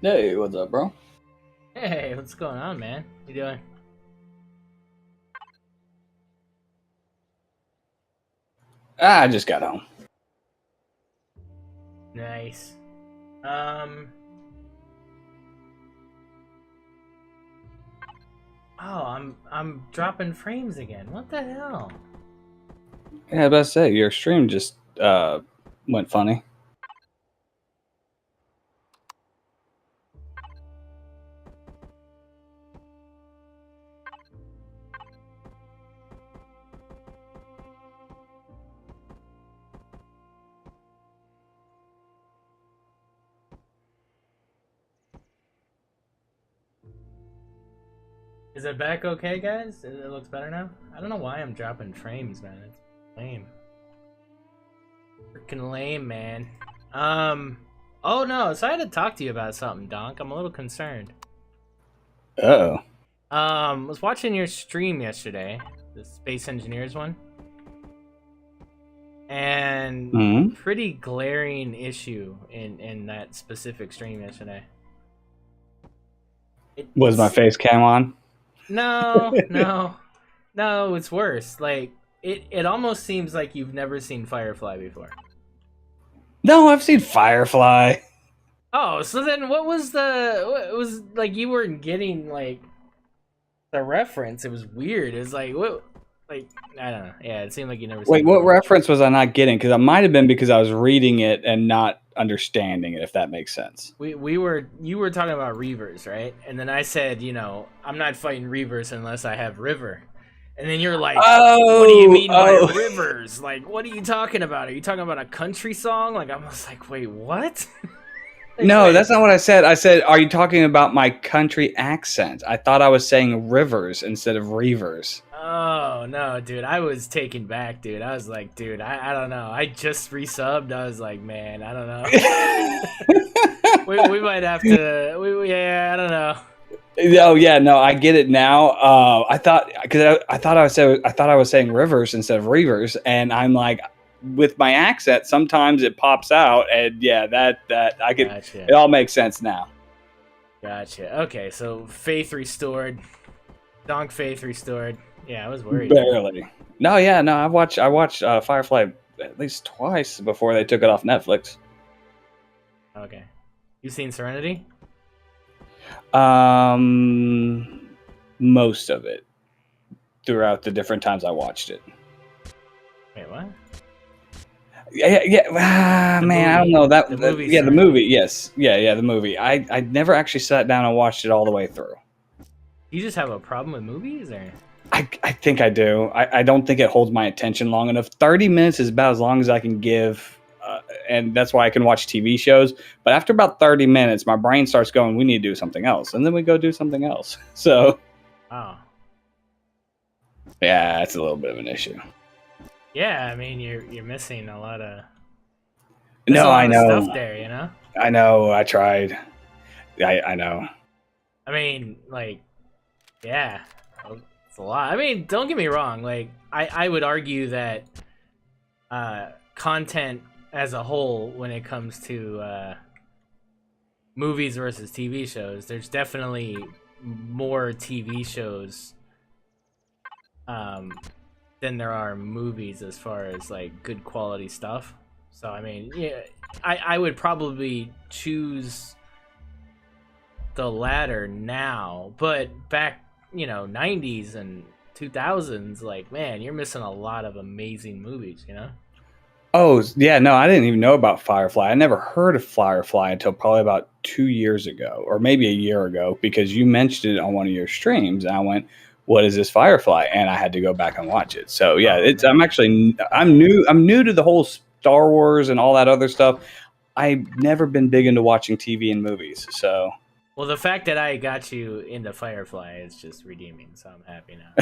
Hey, what's up, bro? Hey, what's going on, man? You doing? I just got home. Nice. Oh, I'm dropping frames again. What the hell? Yeah, I was about to say, your stream just went funny. Is it back okay, guys? It looks better now? I don't know why I'm dropping frames, man. It's lame. Freaking lame, man. Oh no, so I had to talk to you about something, Donk. I'm a little concerned. Uh-oh. Was watching your stream yesterday, the Space Engineers one. And pretty glaring issue in that specific stream yesterday. Was my face cam on? No, it's worse. Like it almost seems like you've never seen Firefly before. No, I've seen Firefly. Oh, so then what was like you weren't getting like the reference? It was weird. It was like what, like I don't know. Yeah, it seemed like you never. Wait, what reference was I not getting? Because it might have been because I was reading it and not understanding it. If that makes sense. You were talking about Reavers, right? And then I said, I'm not fighting Reavers unless I have River. And then you're like, what do you mean by Rivers? Like, what are you talking about? Are you talking about a country song? Like, I was like, wait, what? No, that's not what I said. I said, are you talking about my country accent? I thought I was saying rivers instead of reavers. Oh, no, dude. I was taken back, dude. I was like, dude, I don't know. I just resubbed. I was like, man, I don't know. we might have to, yeah, I don't know. Oh yeah, no, I get it now. I thought I was saying rivers instead of reavers, and I'm like, with my accent, sometimes it pops out, and yeah, that I could. Gotcha. It all makes sense now. Gotcha. Okay, so faith restored, Donk faith restored. Yeah, I was worried. Barely. No, yeah, no. I watched Firefly at least twice before they took it off Netflix. Okay, you seen Serenity? Most of it throughout the different times I watched it. Wait, what? Yeah. Man, movie. I don't know that. The movie. Yeah, the movie. Yes. Yeah, the movie. I never actually sat down and watched it all the way through. You just have a problem with movies, or? I think I do. I don't think it holds my attention long enough. 30 minutes is about as long as I can give, and that's why I can watch TV shows. But after about 30 minutes, my brain starts going, we need to do something else. And then we go do something else. So, Oh. yeah, that's a little bit of an issue. Yeah, I mean, you're missing a lot of... No, I know. Stuff there, you know? I know. I tried. I know. I mean, like, yeah, it's a lot. I mean, don't get me wrong. Like, I would argue that content as a whole, when it comes to movies versus TV shows, there's definitely more TV shows than there are movies as far as like good quality stuff. So I mean, yeah, I would probably choose the latter now, but back, 90s and 2000s, like, man, you're missing a lot of amazing movies, Oh, yeah, no, I didn't even know about Firefly. I never heard of Firefly until probably about 2 years ago, or maybe a year ago, because you mentioned it on one of your streams, and I went, "What is this Firefly?" And I had to go back and watch it. So yeah, I'm new to the whole Star Wars and all that other stuff. I've never been big into watching TV and movies, so. Well, the fact that I got you into Firefly is just redeeming, so I'm happy now.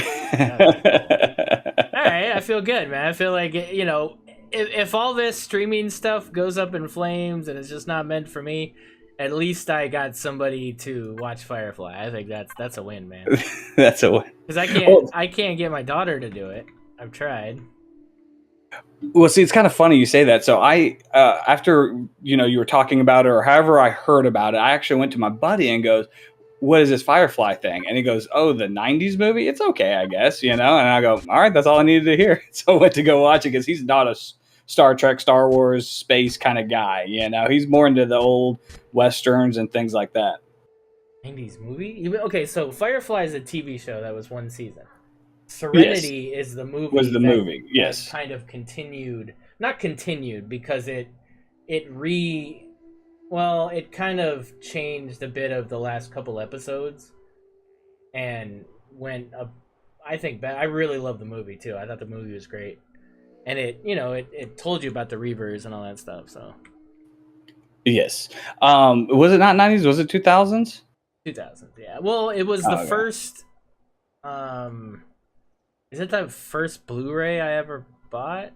All right, I feel good, man. I feel like, if all this streaming stuff goes up in flames and it's just not meant for me, at least I got somebody to watch Firefly. I think that's a win, man. That's a win. Because I can't get my daughter to do it. I've tried. Well, see, it's kind of funny you say that. So I, after, you were talking about it or however I heard about it, I actually went to my buddy and goes, "What is this Firefly thing?" And he goes, "Oh, the 90s movie? It's okay, I guess, And I go, "All right, that's all I needed to hear." So I went to go watch it because he's not a Star Trek, Star Wars, space kind of guy, He's more into the old Westerns and things like that. 90s movie? Okay, so Firefly is a TV show that was one season. Serenity is the movie. Was the movie, yes. Kind of not continued because it kind of changed a bit of the last couple episodes and went up. I think I really love the movie too. I thought the movie was great. And it told you about the Reavers and all that stuff, so. Yes. Was it not 90s? Was it 2000s? 2000s, yeah. Well, it was the first is it the first Blu-ray I ever bought?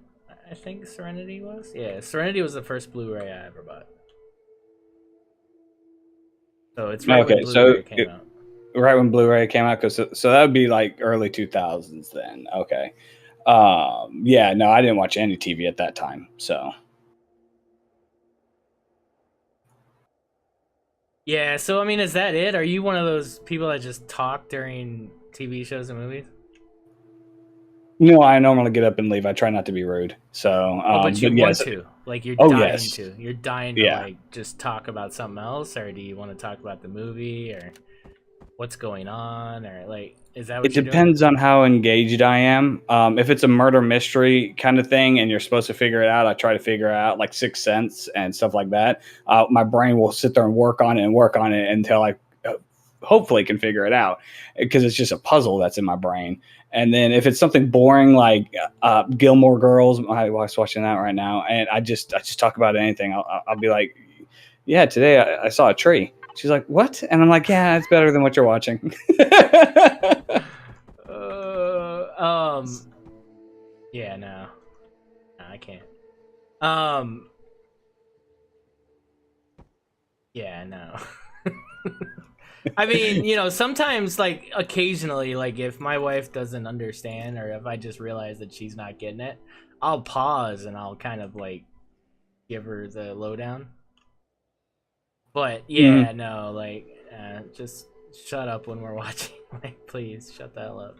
I think Serenity was. Yeah, Serenity was the first Blu-ray I ever bought. So it's right when Blu-ray came out. Right when Blu-ray came out, so that would be like early 2000s then. Okay. Yeah, no, I didn't watch any TV at that time, so. Yeah, so I mean, is that it? Are you one of those people that just talk during TV shows and movies? No, I normally get up and leave. I try not to be rude. So, but you want to, like, you're dying to. You're dying to like just talk about something else, or do you want to talk about the movie or what's going on, or like, is that what it depends on how engaged I am. If it's a murder mystery kind of thing and you're supposed to figure it out, I try to figure it out, like Sixth Sense and stuff like that. My brain will sit there and work on it until I hopefully can figure it out, because it's just a puzzle that's in my brain. And then if it's something boring like Gilmore Girls, my wife's watching that right now, and I just talk about anything. I'll be like, "Yeah, today I saw a tree." She's like, "What?" And I'm like, "Yeah, it's better than what you're watching." Yeah, no, I can't. Yeah, no. I mean, sometimes, like, occasionally, like, if my wife doesn't understand or if I just realize that she's not getting it, I'll pause and I'll kind of, like, give her the lowdown. But, yeah, no, like, just shut up when we're watching. Like, please, shut the hell up.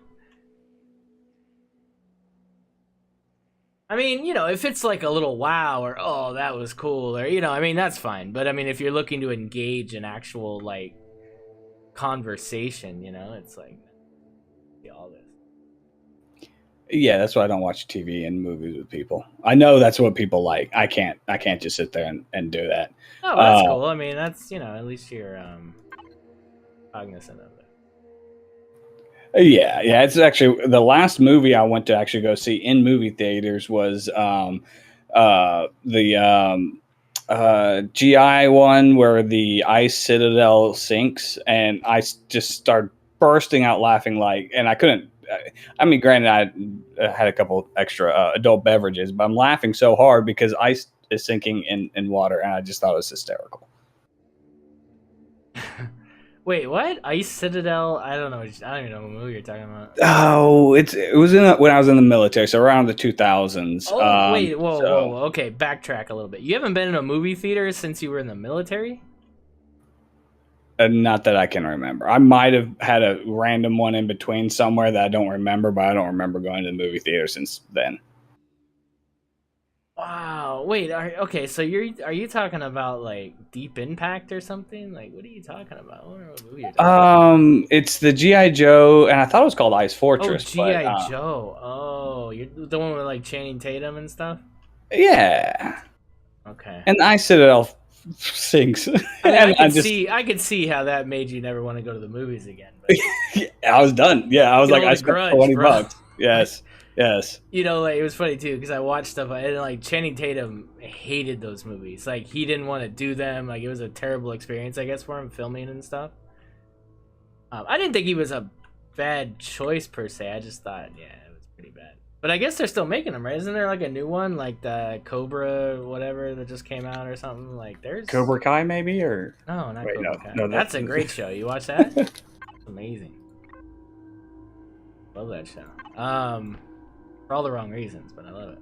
I mean, if it's like a little wow or, oh, that was cool, or, I mean, that's fine. But, I mean, if you're looking to engage in actual, like, conversation, it's like all this. Yeah, that's why I don't watch TV and movies with people. I know that's what people like. I can't just sit there and do that. Oh, that's cool. I mean, that's, at least you're cognizant of it. Yeah. It's actually the last movie I went to actually go see in movie theaters was the GI one where the ice citadel sinks, and just started bursting out laughing and I couldn't. I mean, granted, I had a couple extra adult beverages, but I'm laughing so hard because ice is sinking in water, and I just thought it was hysterical. Wait, what? Ice Citadel? I don't know. I don't even know what movie you're talking about. Oh, it was when I was in the military, so around the 2000s. Oh, wait, whoa. Okay, backtrack a little bit. You haven't been in a movie theater since you were in the military? Not that I can remember. I might have had a random one in between somewhere that I don't remember, but I don't remember going to the movie theater since then. Wow. Wait. Okay. So are you talking about like Deep Impact or something? Like, what are you talking about? I don't know what movie you're talking about. It's the GI Joe, and I thought it was called Ice Fortress. Oh, GI Joe. Oh, you're the one with like Channing Tatum and stuff. Yeah. Okay. And the Ice Citadel sinks. I mean, I could see how that made you never want to go to the movies again. But I was done. Yeah, I was like, I spent $20. Yes. You know, like, it was funny too because I watched stuff and like Channing Tatum hated those movies. Like, he didn't want to do them. Like, it was a terrible experience, I guess, for him filming and stuff. I didn't think he was a bad choice per se. I just thought, yeah, it was pretty bad. But I guess they're still making them, right? Isn't there like a new one, like the Cobra whatever that just came out or something? Like, there's Cobra Kai maybe, or no, not wait, Cobra Kai. No, that's a great show. You watch that? It's amazing. Love that show. For all the wrong reasons, but I love it.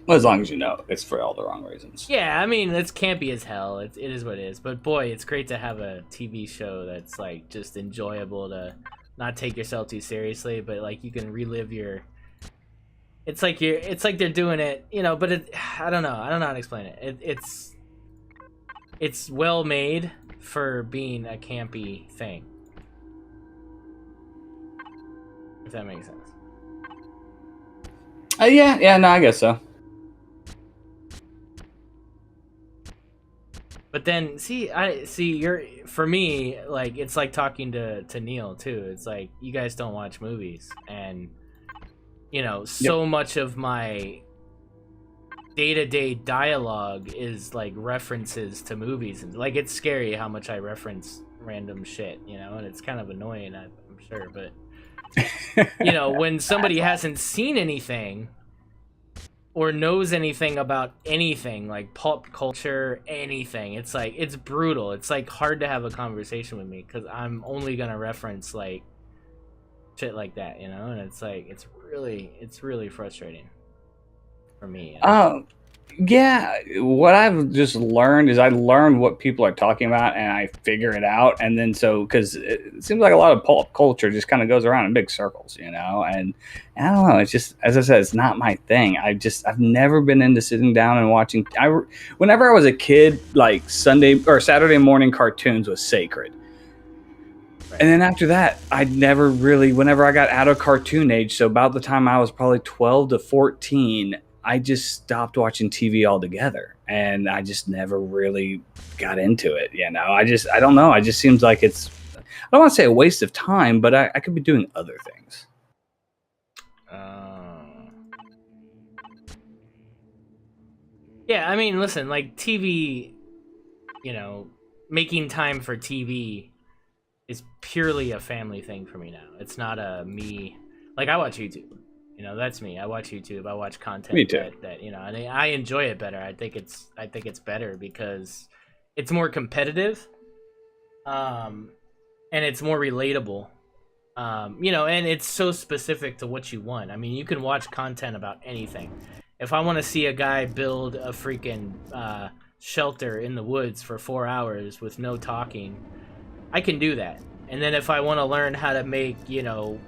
Well, as long as you know it's for all the wrong reasons. Yeah, I mean, it's campy as hell. It is what it is. But boy, it's great to have a TV show that's like just enjoyable to not take yourself too seriously, but like you can relive your. It's like they're doing it, you know. But I don't know how to explain it. It's well made for being a campy thing. If that makes sense. Yeah, no, I guess so. But then, for me, like, it's like talking to Neil too. It's like, you guys don't watch movies, and you know, so much of my day-to-day dialogue is like references to movies, and like, it's scary how much I reference random shit, you know, and it's kind of annoying, I'm sure, but you know, when somebody hasn't seen anything or knows anything about anything, like pop culture, anything, it's like, it's brutal. It's like hard to have a conversation with me because I'm only gonna reference like shit like that, you know, and it's like, it's really frustrating for me, you know? Yeah, what I've just learned is I learned what people are talking about and I figure it out. And then because it seems like a lot of pop culture just kind of goes around in big circles, you know, and I don't know. It's just, as I said, it's not my thing. I've never been into sitting down and watching. Whenever I was a kid, like Sunday or Saturday morning cartoons was sacred. Right. And then after that, I'd never really, whenever I got out of cartoon age, so about the time I was probably 12 to 14, I just stopped watching TV altogether, and I just never really got into it. You know, I don't know. It just seems like it's, I don't want to say a waste of time, but I could be doing other things. Yeah, I mean, listen, like TV, you know, making time for TV is purely a family thing for me now. It's not a me, like, I watch YouTube. You know, that's me. I watch YouTube. I watch content that you know, and I enjoy it better. I think it's better because it's more competitive, and it's more relatable. You know, and it's so specific to what you want. I mean, you can watch content about anything. If I want to see a guy build a freaking shelter in the woods for 4 hours with no talking, I can do that. And then if I want to learn how to make, you know,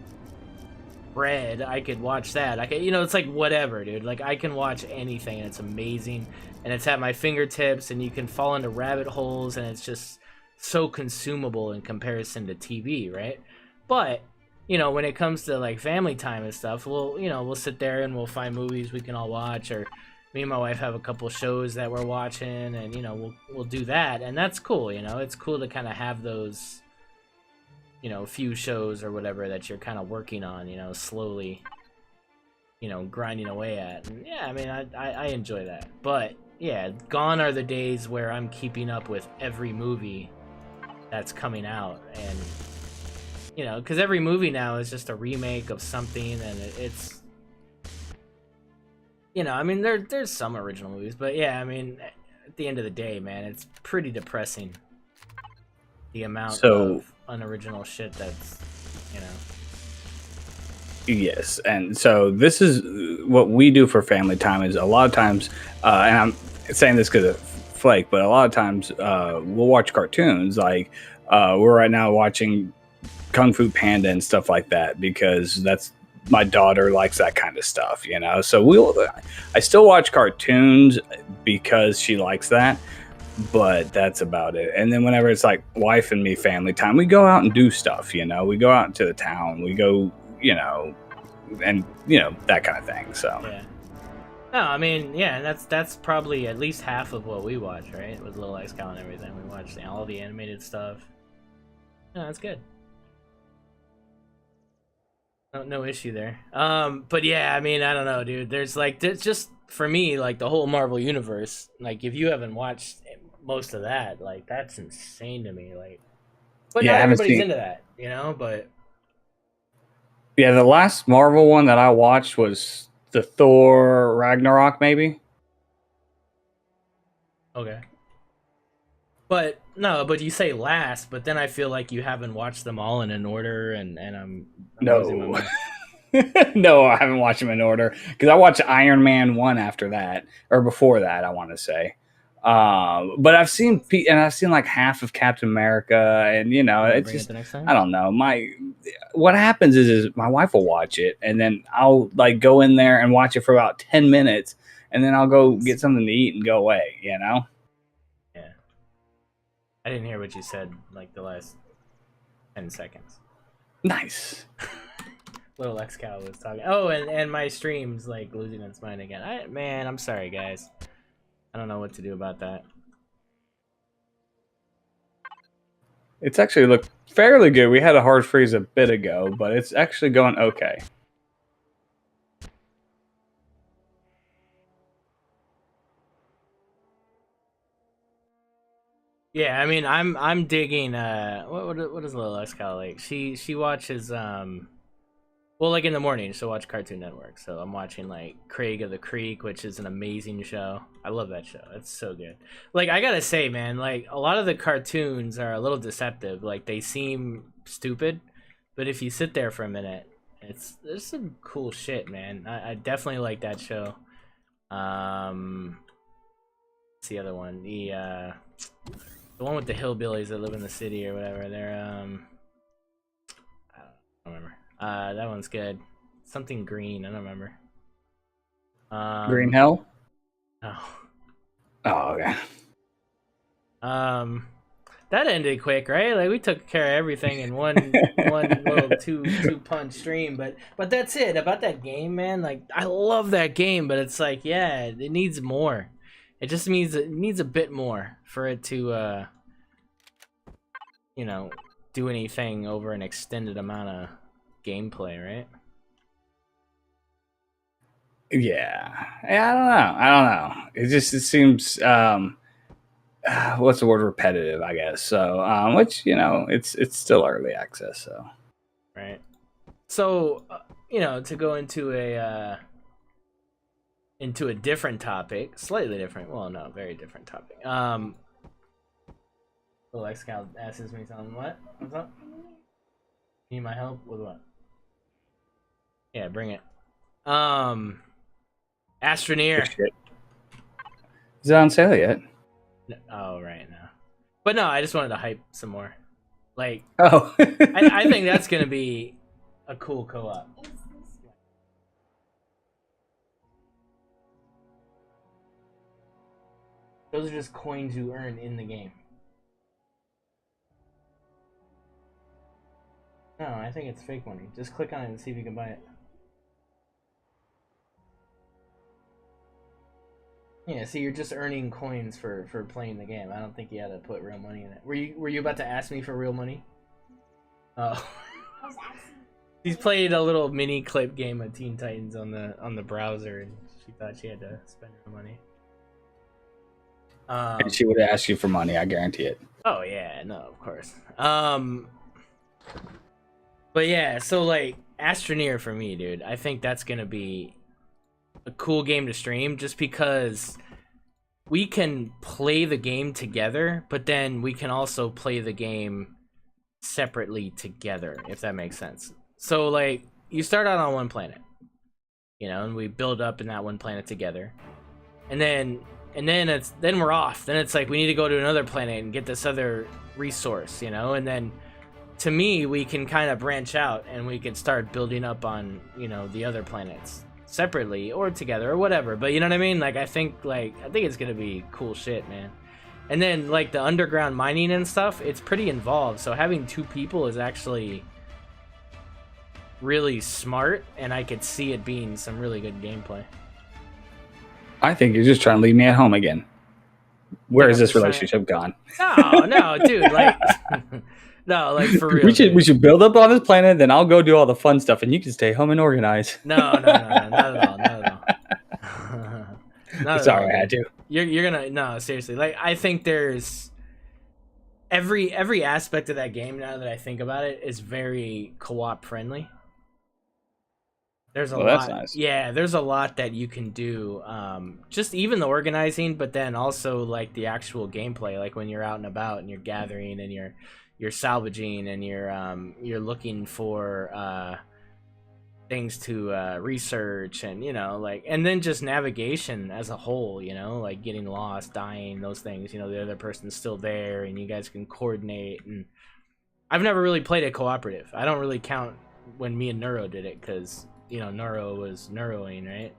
bread, I could watch that. I could, you know, it's like whatever, dude. Like, I can watch anything, and it's amazing, and it's at my fingertips, and you can fall into rabbit holes, and it's just so consumable in comparison to TV, right? But you know, when it comes to like family time and stuff, we'll sit there and we'll find movies we can all watch, or me and my wife have a couple shows that we're watching, and you know, we'll do that, and that's cool. You know, it's cool to kind of have those you know, few shows or whatever that you're kind of working on, you know, slowly, you know, grinding away at. And yeah, I mean, I enjoy that. But yeah, gone are the days where I'm keeping up with every movie that's coming out, and you know, because every movie now is just a remake of something, and it's, you know, I mean, there's some original movies, but yeah, I mean, at the end of the day, man, it's pretty depressing, the amount of unoriginal shit that's, you know. Yes, and so this is what we do for family time. Is a lot of times, and I'm saying this because of Flake, but a lot of times we'll watch cartoons. Like we're right now watching Kung Fu Panda and stuff like that because that's my daughter likes that kind of stuff, you know. So I still watch cartoons because she likes that, but that's about it. And then whenever it's like wife and me family time, we go out and do stuff, you know. We go out into the town, we go, you know, and you know, that kind of thing. So yeah. No, I mean, yeah, and that's probably at least half of what we watch, right? With Little XCal and everything, we watch all the animated stuff. No, that's good. No issue there. But yeah, I mean, I don't know, dude. There's just for me, like the whole Marvel universe. Like, if you haven't watched most of that, like that's insane to me. Like, but yeah, not everybody's into that, you know. But yeah, the last Marvel one that I watched was the Thor Ragnarok, maybe. okay. But no, but you say last, but then I feel like you haven't watched them all in an order, and I'm losing my No. mind. No, I haven't watched them in order because I watched Iron Man 1 after that, or before that, I want to say. But I've seen like half of Captain America, and you know, it's Bring it just the next time? I don't know. What happens is my wife will watch it, and then I'll like go in there and watch it for about 10 minutes, and then I'll go get something to eat and go away. You know. Yeah. I didn't hear what you said like the last 10 seconds. Nice. Little XCal was talking. Oh, and my stream's like losing its mind again. Man, I'm sorry, guys. I don't know what to do about that. It's actually looked fairly good. We had a hard freeze a bit ago, but it's actually going okay. Yeah, I mean, I'm digging. What is Little XCal like? She watches well, like in the morning she'll watch Cartoon Network. So I'm watching like Craig of the Creek, which is an amazing show. I love that show. It's so good. Like, I gotta say, man, like a lot of the cartoons are a little deceptive. Like, they seem stupid, but if you sit there for a minute, there's some cool shit, man. I definitely like that show. What's the other one? The one with the hillbillies that live in the city or whatever. They're I don't remember. That one's good. Something green. I don't remember. Green Hell. Oh. Oh, okay. That ended quick, right? Like, we took care of everything in one little two punch stream, but that's it about that game, man. Like, I love that game, but it's like, yeah, it needs more. It just needs a bit more for it to you know, do anything over an extended amount of gameplay, right? Yeah. I don't know. It seems what's the word, repetitive, I guess. So which, you know, it's still early access, so Right. So you know, to go into a different topic, slightly different. Well, no, very different topic. Little XCal asks me something. What? What's up? Need my help with what? Yeah, bring it. Astroneer. Is it on sale yet? Oh, right now. But no, I just wanted to hype some more. Like, Oh. I think that's gonna be a cool co-op. Those are just coins you earn in the game. No, I think it's fake money. Just click on it and see if you can buy it. Yeah, see, you're just earning coins for playing the game. I don't think you had to put real money in it. Were you about to ask me for real money? Oh. He's played a little mini clip game of Teen Titans on the browser, and she thought she had to spend her money. And she would ask you for money, I guarantee it. Oh yeah, no, of course. But yeah, so like Astroneer for me, dude. I think that's gonna be a cool game to stream, just because we can play the game together, but then we can also play the game separately together, if that makes sense. So like you start out on one planet, you know, and we build up in that one planet together, and then we're off. Then it's like we need to go to another planet and get this other resource, you know, and then to me we can kind of branch out and we can start building up on, you know, the other planets separately or together or whatever. But you know what I mean? Like I think it's gonna be cool shit, man. And then like the underground mining and stuff, it's pretty involved. So having 2 people is actually really smart, and I could see it being some really good gameplay. I think you're just trying to leave me at home again. Where is this relationship gone? No, dude, like, no, like for real. We should build up on this planet, then I'll go do all the fun stuff, and you can stay home and organize. No, not at all, Sorry, I had to. You're gonna, no, seriously. Like I think there's every aspect of that game, now that I think about it, is very co-op friendly. There's a lot. That's nice. Yeah, there's a lot that you can do. Just even the organizing, but then also like the actual gameplay, like when you're out and about and you're gathering and you're salvaging and you're looking for things to research, and you know, like, and then just navigation as a whole, you know, like getting lost, dying, those things, you know, the other person's still there and you guys can coordinate. And I've never really played a cooperative. I don't really count when me and Neuro did it, because you know, Neuro was neuroing, right?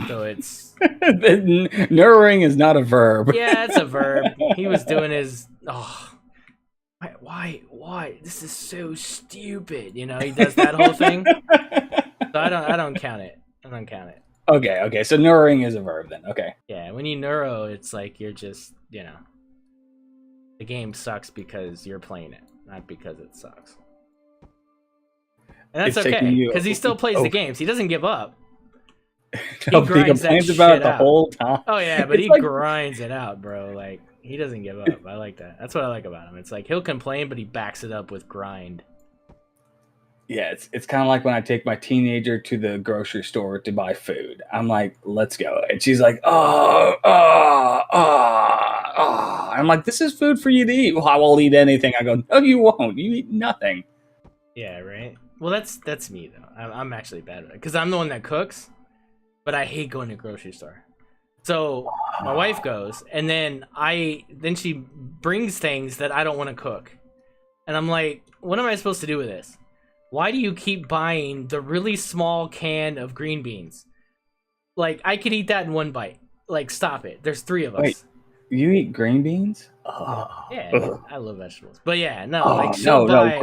So it's neuroing is not a verb. Yeah, it's a verb. He was doing his why this is so stupid, you know, he does that whole thing. So I don't count it. Okay, so neuroing is a verb then. Okay. Yeah, when you neuro, it's like you're just, you know, the game sucks because you're playing it, not because it sucks. And that's okay, because he still plays the games. He doesn't give up. He complains about it the whole time. Oh yeah, but he grinds it out, bro. Like, he doesn't give up. I like that. That's what I like about him. It's like he'll complain, but he backs it up with grind. Yeah, it's kind of like when I take my teenager to the grocery store to buy food. I'm like, let's go. And she's like, oh. I'm like, this is food for you to eat. Well, I will eat anything. I go, no, you won't. You eat nothing. Yeah, right? Well, that's me, though. I'm actually bad at it, because I'm the one that cooks, but I hate going to the grocery store. So my wife goes, and then she brings things that I don't want to cook. And I'm like, what am I supposed to do with this? Why do you keep buying the really small can of green beans? Like, I could eat that in one bite. Like, stop it. There's 3 of us. Wait, you eat green beans? Oh. Yeah, I love vegetables. But yeah, no, she'll buy...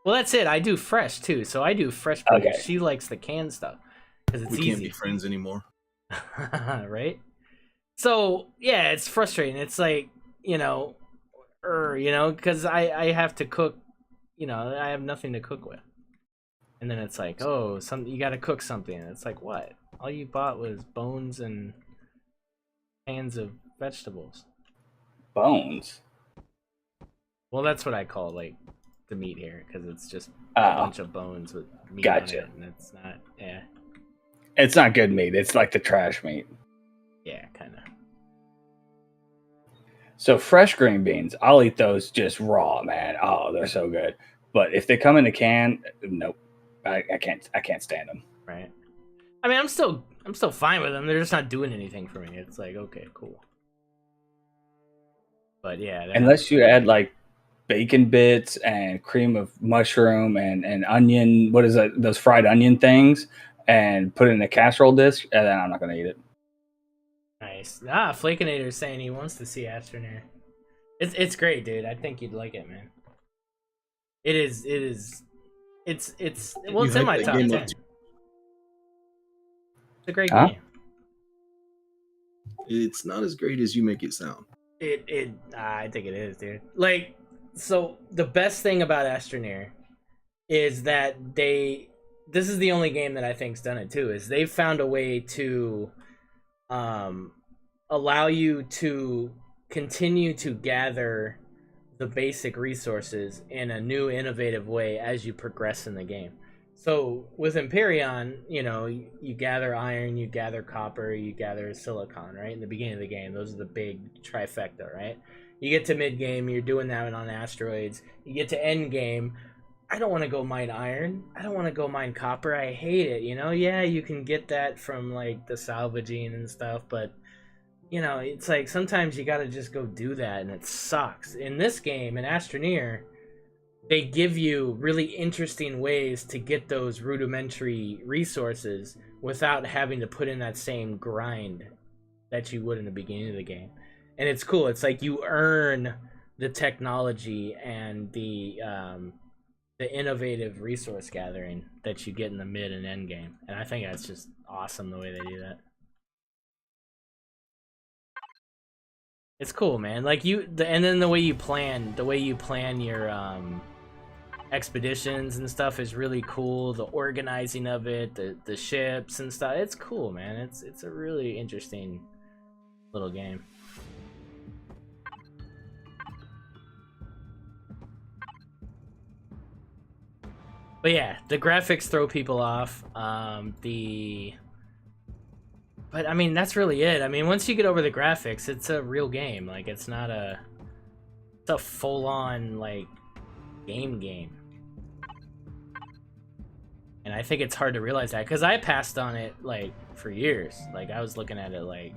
Well, that's it. I do fresh, too. So I do fresh produce. Okay. She likes the canned stuff, because it's easy. We can't be friends anymore. Right? So, yeah, it's frustrating. It's like, because I have to cook, I have nothing to cook with. And then it's like, you got to cook something. And it's like, what? All you bought was bones and cans of vegetables. Bones? Well, that's what I call, like, the meat here, because it's just a bunch of bones with meat on it, and it's not, yeah. It's not good meat. It's like the trash meat. Yeah, kind of. So fresh green beans, I'll eat those just raw, man. Oh, they're so good. But if they come in a can, nope. I can't stand them. Right. I mean, I'm still fine with them. They're just not doing anything for me. It's like, okay, cool. But yeah, unless you add like bacon bits and cream of mushroom and onion, what is that? Those fried onion things, and put it in a casserole dish, and then I'm not gonna eat it. Nice. Flakinator's saying he wants to see Astroneer. It's great, dude. I think you'd like it, man. It is. It's in my top 10. It's a great game. It's not as great as you make it sound. I think it is, dude. Like, So the best thing about Astroneer is that this is the only game that I think's done it too, is they've found a way to allow you to continue to gather the basic resources in a new innovative way as you progress in the game. So with Empyrion, you gather iron, you gather copper, you gather silicon, right? In the beginning of the game, those are the big trifecta, right? You get to mid game, you're doing that on asteroids. You get to end game, I don't want to go mine iron. I don't want to go mine copper. I hate it, Yeah, you can get that from like the salvaging and stuff, but it's like sometimes you got to just go do that and it sucks. In this game, in Astroneer, they give you really interesting ways to get those rudimentary resources without having to put in that same grind that you would in the beginning of the game. And it's cool. It's like you earn the technology and the innovative resource gathering that you get in the mid and end game. And I think that's just awesome the way they do that. It's cool, man. Like and then the way you plan your expeditions and stuff is really cool. The organizing of it, the ships and stuff. It's cool, man. It's a really interesting little game. But yeah, the graphics throw people off. But I mean, that's really it. I mean, once you get over the graphics, it's a real game. Like, it's not it's a full-on like game. And I think it's hard to realize that because I passed on it like for years. Like, I was looking at it like,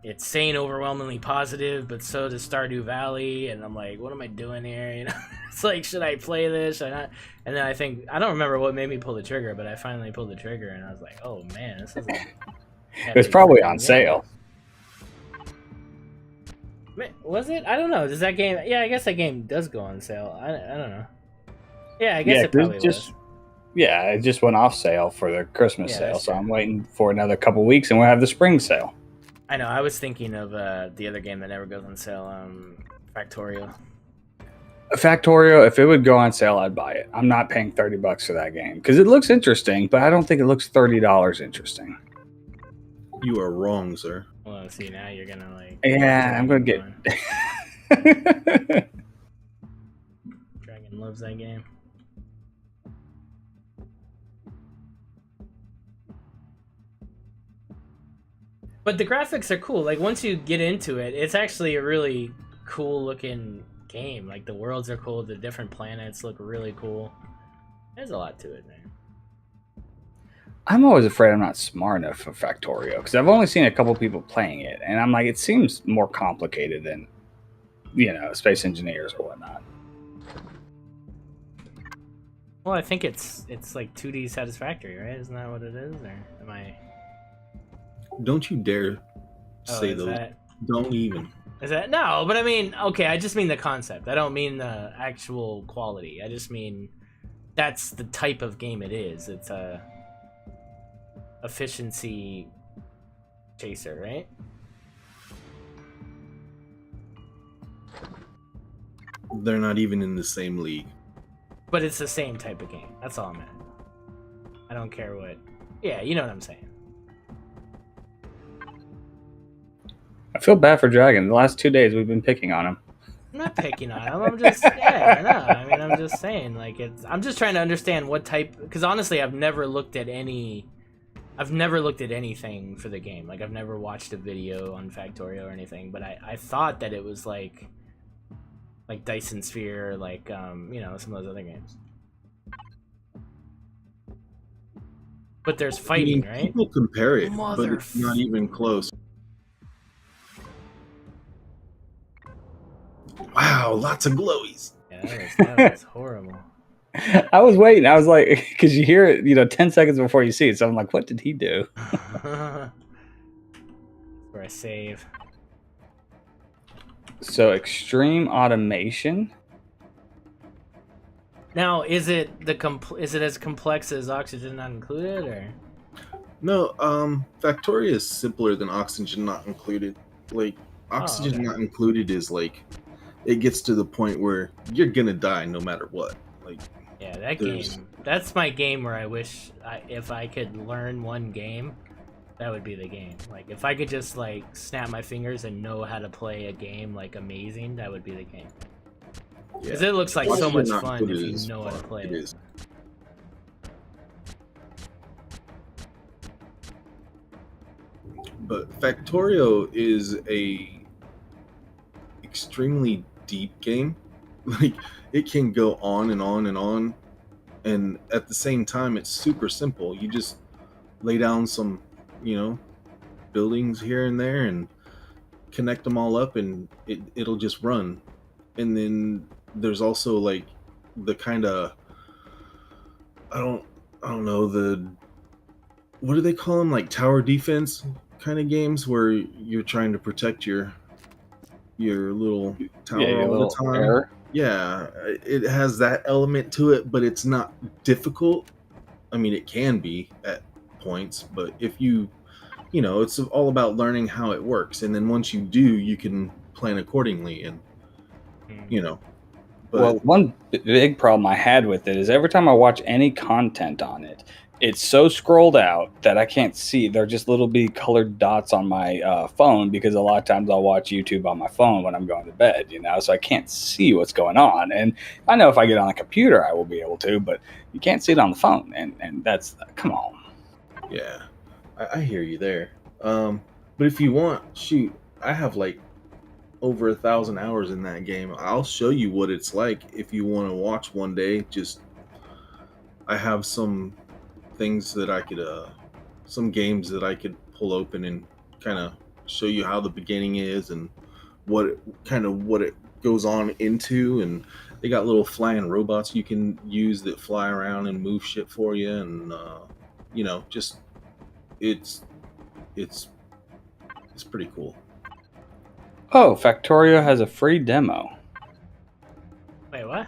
it's saying overwhelmingly positive, but so does Stardew Valley, and I'm like, what am I doing here? It's like, should I play this? Should I not? And then I don't remember what made me pull the trigger, but I finally pulled the trigger, and I was like, oh man, this is. It was probably on sale. Was it? I don't know. Does that game? Yeah, I guess that game does go on sale. I don't know. Yeah, I guess it probably was. Yeah, it just went off sale for the Christmas sale, so I'm waiting for another couple weeks, and we'll have the spring sale. I know. I was thinking of the other game that never goes on sale, Factorio. Factorio, if it would go on sale, I'd buy it. I'm not paying $30 for that game because it looks interesting, but I don't think it looks $30 interesting. You are wrong, sir. Well, see, now you're gonna like. Yeah, I'm gonna get. Dragon loves that game. But the graphics are cool. Like, once you get into it, it's actually a really cool looking game. Like, the worlds are cool, the different planets look really cool. There's a lot to it, man. I'm always afraid I'm not smart enough for Factorio because I've only seen a couple people playing it, and I'm like, it seems more complicated than, Space Engineers or whatnot. Well, I think it's like 2D Satisfactory, right? Isn't that what it is? Or am I... Don't you dare say those. Don't even. Is that? No, but I mean, okay, I just mean the concept. I don't mean the actual quality. I just mean that's the type of game it is. It's a efficiency chaser, right? They're not even in the same league. But it's the same type of game. That's all I'm at. I don't care what... Yeah, you know what I'm saying. I feel bad for Dragon. The last 2 days we've been picking on him. I'm not picking on him. I'm just... Yeah, I know. I mean, I'm just saying, like, I'm just trying to understand what type... Because honestly, I've never looked at anything for the game. Like, I've never watched a video on Factorio or anything, but I thought that it was like Dyson Sphere, like, some of those other games. But there's fighting, right? People compare it, but it's not even close. Wow, lots of glowies. Yeah, that was horrible. I was waiting. I was like, because you hear it, 10 seconds before you see it. So I'm like, what did he do? Where I save. So extreme automation. Now, is it as complex as Oxygen Not Included, or? No, Factoria is simpler than Oxygen Not Included. Like, Oxygen Not Included is like it gets to the point where you're gonna die no matter what. Like, Yeah, that game. That's my game where I wish if I could learn one game, that would be the game. Like, if I could just like snap my fingers and know how to play a game like amazing, that would be the game. Because it looks like so much fun if you know how to play it. Is. But Factorio is a extremely deep game. Like, it can go on and on and on, and at the same time it's super simple. You just lay down some, buildings here and there and connect them all up, and it'll just run. And then there's also like the kind of, I don't know, what do they call them, like tower defense kind of games where you're trying to protect your little tower all the time. Error. Yeah, it has that element to it, but it's not difficult. I mean, it can be at points, but if it's all about learning how it works, and then once you do, you can plan accordingly, and But, well, one big problem I had with it is every time I watch any content on it, it's so scrolled out that I can't see. They're just little bitty colored dots on my phone, because a lot of times I'll watch YouTube on my phone when I'm going to bed, so I can't see what's going on. And I know if I get on a computer, I will be able to, but you can't see it on the phone. And that's, come on. Yeah, I hear you there. But if you want, shoot, I have like over 1,000 hours in that game. I'll show you what it's like if you want to watch one day. Just, I have some things that I could, some games that I could pull open and kind of show you how the beginning is and what it goes on into. And they got little flying robots you can use that fly around and move shit for you, and just it's pretty cool. Oh, Factorio has a free demo. Wait, what?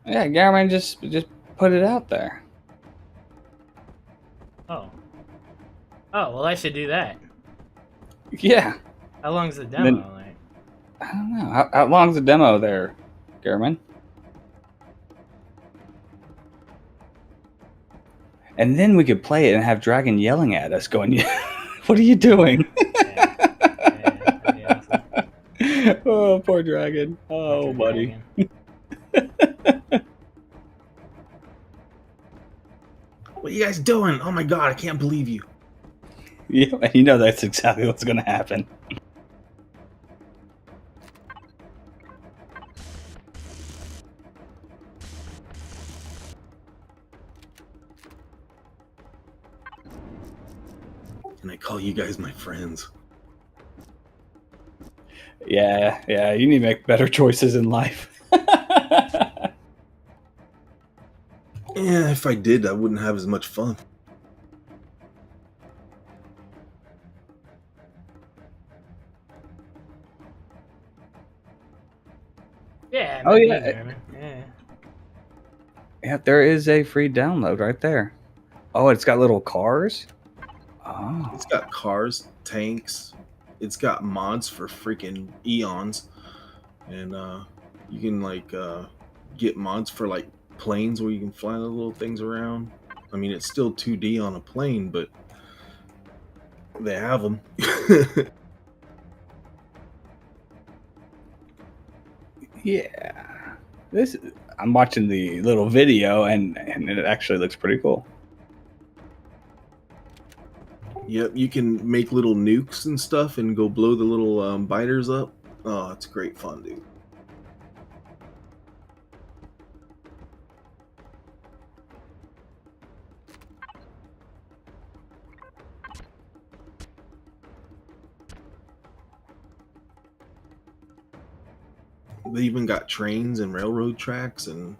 Yeah, Garmin just put it out there. Oh, well, I should do that. Yeah. How long's the demo? I don't know. How long's the demo there, Garmin? And then we could play it and have Dragon yelling at us, going, "What are you doing?" Yeah. Oh, poor Dragon. Oh, buddy. What are you guys doing? Oh my god, I can't believe you. Yeah, that's exactly what's going to happen. And I call you guys my friends. Yeah, you need to make better choices in life. Yeah, if I did, I wouldn't have as much fun. Yeah. Oh, yeah. Yeah, there is a free download right there. Oh, it's got little cars? Oh. It's got cars, tanks. It's got mods for freaking eons. And you can get mods for like planes where you can fly the little things around. I mean, it's still 2D on a plane, but they have them. Yeah. I'm watching the little video and it actually looks pretty cool. Yep, you can make little nukes and stuff and go blow the little biters up. Oh, it's great fun, dude. They even got trains and railroad tracks and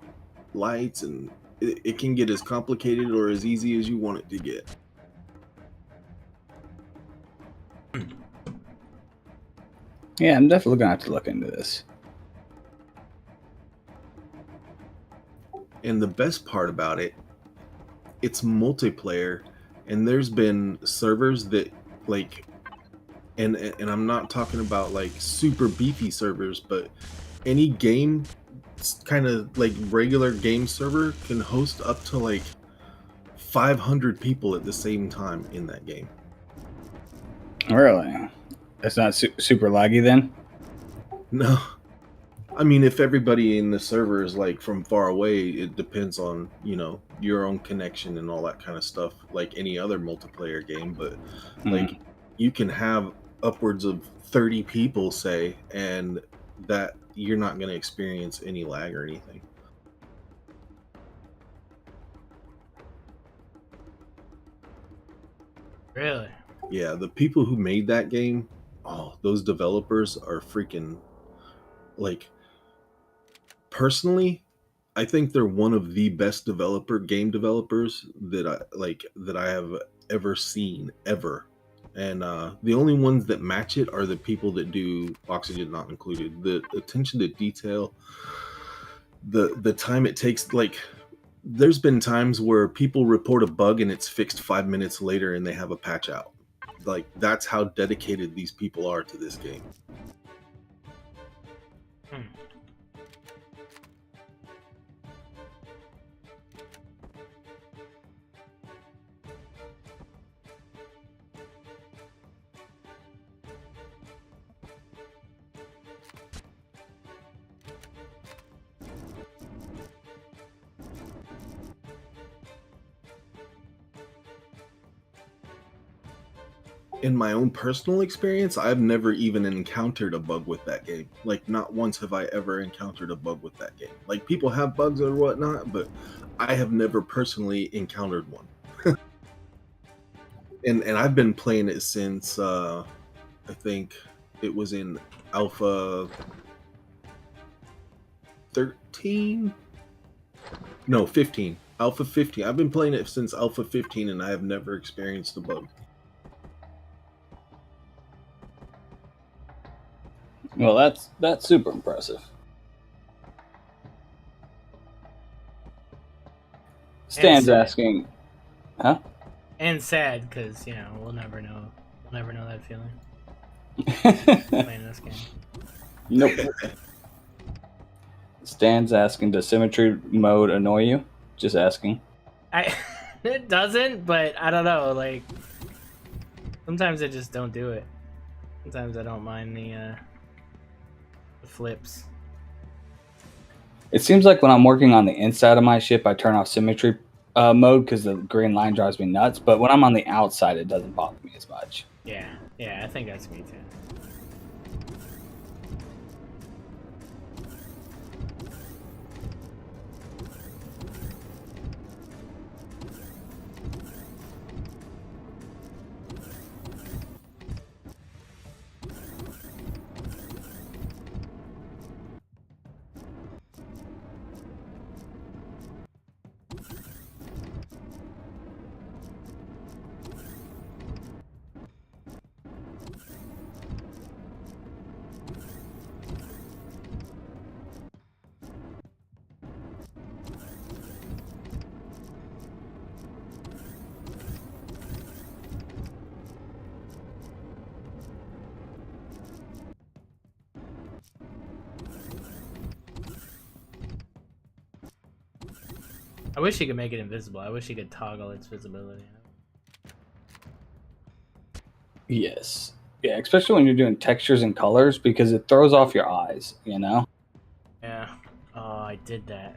lights, and it can get as complicated or as easy as you want it to get. Yeah, I'm definitely gonna have to look into this. And the best part about it, it's multiplayer, and there's been servers that, like, and I'm not talking about like super beefy servers, but any game kind of like regular game server can host up to like 500 people at the same time in that game. Really? That's not super laggy then? No. I mean, if everybody in the server is like from far away, it depends on, you know, your own connection and all that kind of stuff, like any other multiplayer game. But like, you can have upwards of 30 people, say, and that you're not going to experience any lag or anything. Really? Yeah, the people who made that game, oh, those developers are freaking, like, personally, I think they're one of the best game developers that I have ever seen ever. And the only ones that match it are the people that do Oxygen Not Included. The attention to detail, the time it takes, like, there's been times where people report a bug and it's fixed 5 minutes later and they have a patch out. Like, that's how dedicated these people are to this game. In my own personal experience, I've never even encountered a bug with that game. Like, not once have I ever encountered a bug with that game. Like, people have bugs or whatnot, but I have never personally encountered one. and I've been playing it since I think it was in Alpha 13? No, 15. Alpha 15. I've been playing it since Alpha 15 and I have never experienced a bug. Well, that's super impressive. Stan's asking, huh? And sad, because, you know, we'll never know that feeling. Playing this game. Nope. Stan's asking, does symmetry mode annoy you? Just asking. It doesn't, but I don't know, like, sometimes I just don't do it. Sometimes I don't mind the flips. It seems like when I'm working on the inside of my ship, I turn off symmetry mode because the green line drives me nuts. But when I'm on the outside, it doesn't bother me as much. Yeah, I think that's me too. I wish you could make it invisible. I wish you could toggle its visibility. Yes. Yeah, especially when you're doing textures and colors because it throws off your eyes, you know? Yeah. Oh, I did that.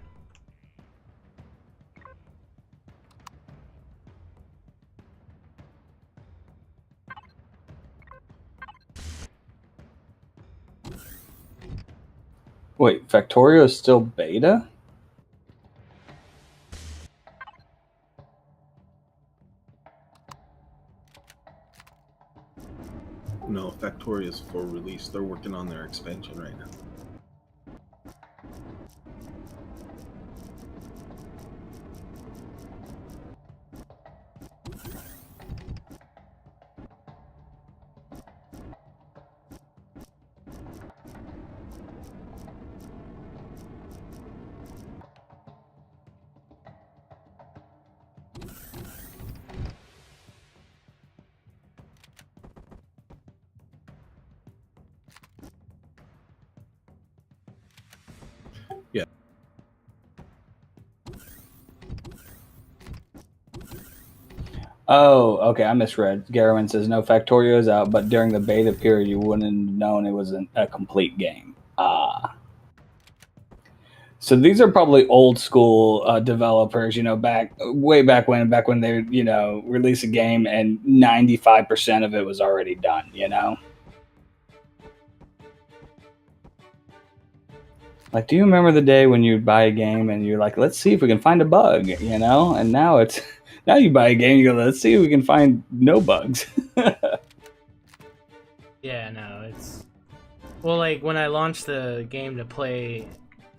Wait, Factorio is still beta? No, Factorio is full release. They're working on their expansion right now. Yeah. Oh, okay. I misread. Garwin says no, Factorio is out, but during the beta period, you wouldn't have known it was a complete game. So these are probably old school developers. Way back when they release a game and 95% of it was already done. Like, do you remember the day when you'd buy a game and you're like, let's see if we can find a bug, And now now you buy a game, you go, let's see if we can find no bugs. Yeah, no, it's... Well, like, when I launched the game to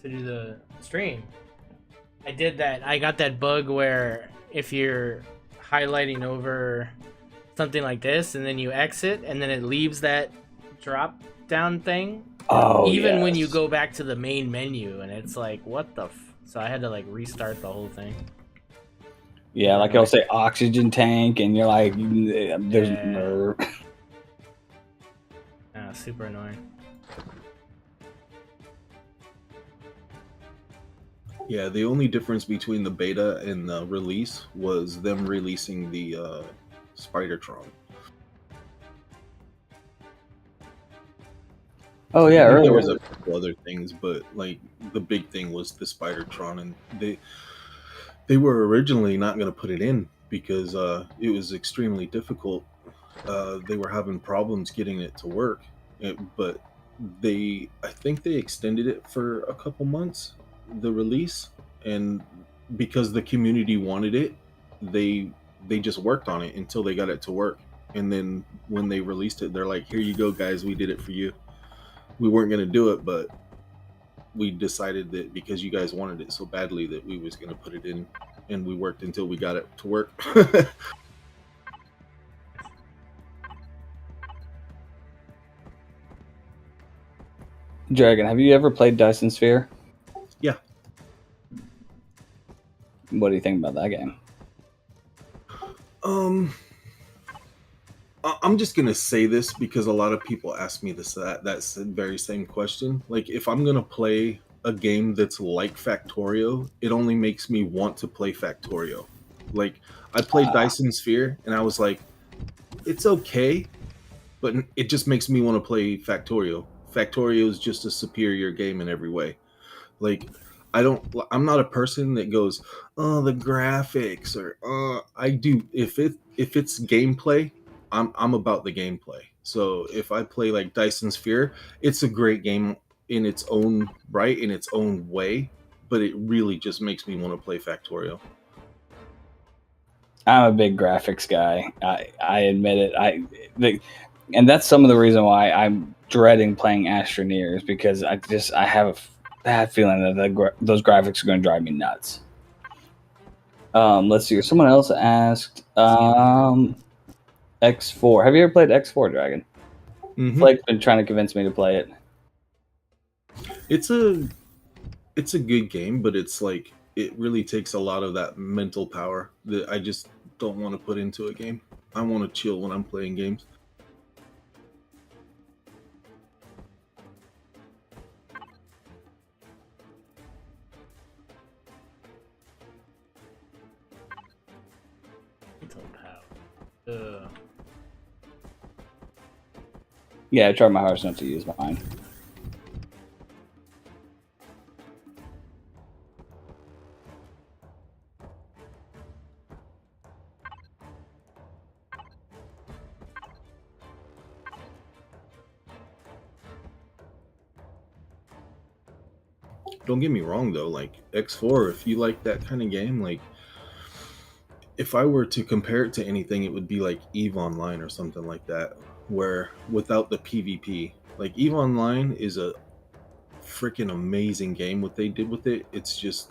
do the stream, I did that. I got that bug where if you're highlighting over something like this and then you exit and then it leaves that drop down thing. Oh, even when yes. you go back to the main menu and it's like, what the so I had to like restart the whole thing. Yeah, like it'll say oxygen tank and you're like, there's super annoying. Yeah, the only difference between the beta and the release was them releasing the Spidertron. Oh yeah, earlier there was a couple other things, but like the big thing was the Spidertron, and they were originally not going to put it in because it was extremely difficult. They were having problems getting it to work, but I think they extended it for a couple months, the release, and because the community wanted it, they just worked on it until they got it to work, and then when they released it, they're like, "Here you go, guys, we did it for you. We weren't going to do it, but we decided that because you guys wanted it so badly that we was going to put it in, and we worked until we got it to work." Dragon, have you ever played Dyson Sphere? Yeah. What do you think about that game? I'm just gonna say this because a lot of people ask me that very same question. Like, if I'm gonna play a game that's like Factorio, it only makes me want to play Factorio. Like, I played Dyson Sphere and I was like, it's okay, but it just makes me want to play Factorio. Factorio is just a superior game in every way. Like, I'm not a person that goes, oh, the graphics, or I do. If it's gameplay, I'm about the gameplay. So if I play like Dyson Sphere, it's a great game in its own right, in its own way, but it really just makes me want to play Factorio. I'm a big graphics guy. I admit it. And that's some of the reason why I'm dreading playing Astroneers, because I have a bad feeling that those graphics are going to drive me nuts. Let's see. Someone else asked X4. Have you ever played X4, Dragon? Mm-hmm. Flake's been trying to convince me to play it. It's a good game, but it's like, it really takes a lot of that mental power that I just don't want to put into a game. I want to chill when I'm playing games. Yeah, I tried my hardest not to use mine. Don't get me wrong though, like X4, if you like that kind of game, like if I were to compare it to anything, it would be like EVE Online or something like that, where without the PvP. Like, EVE Online is a freaking amazing game. What they did with it, it's just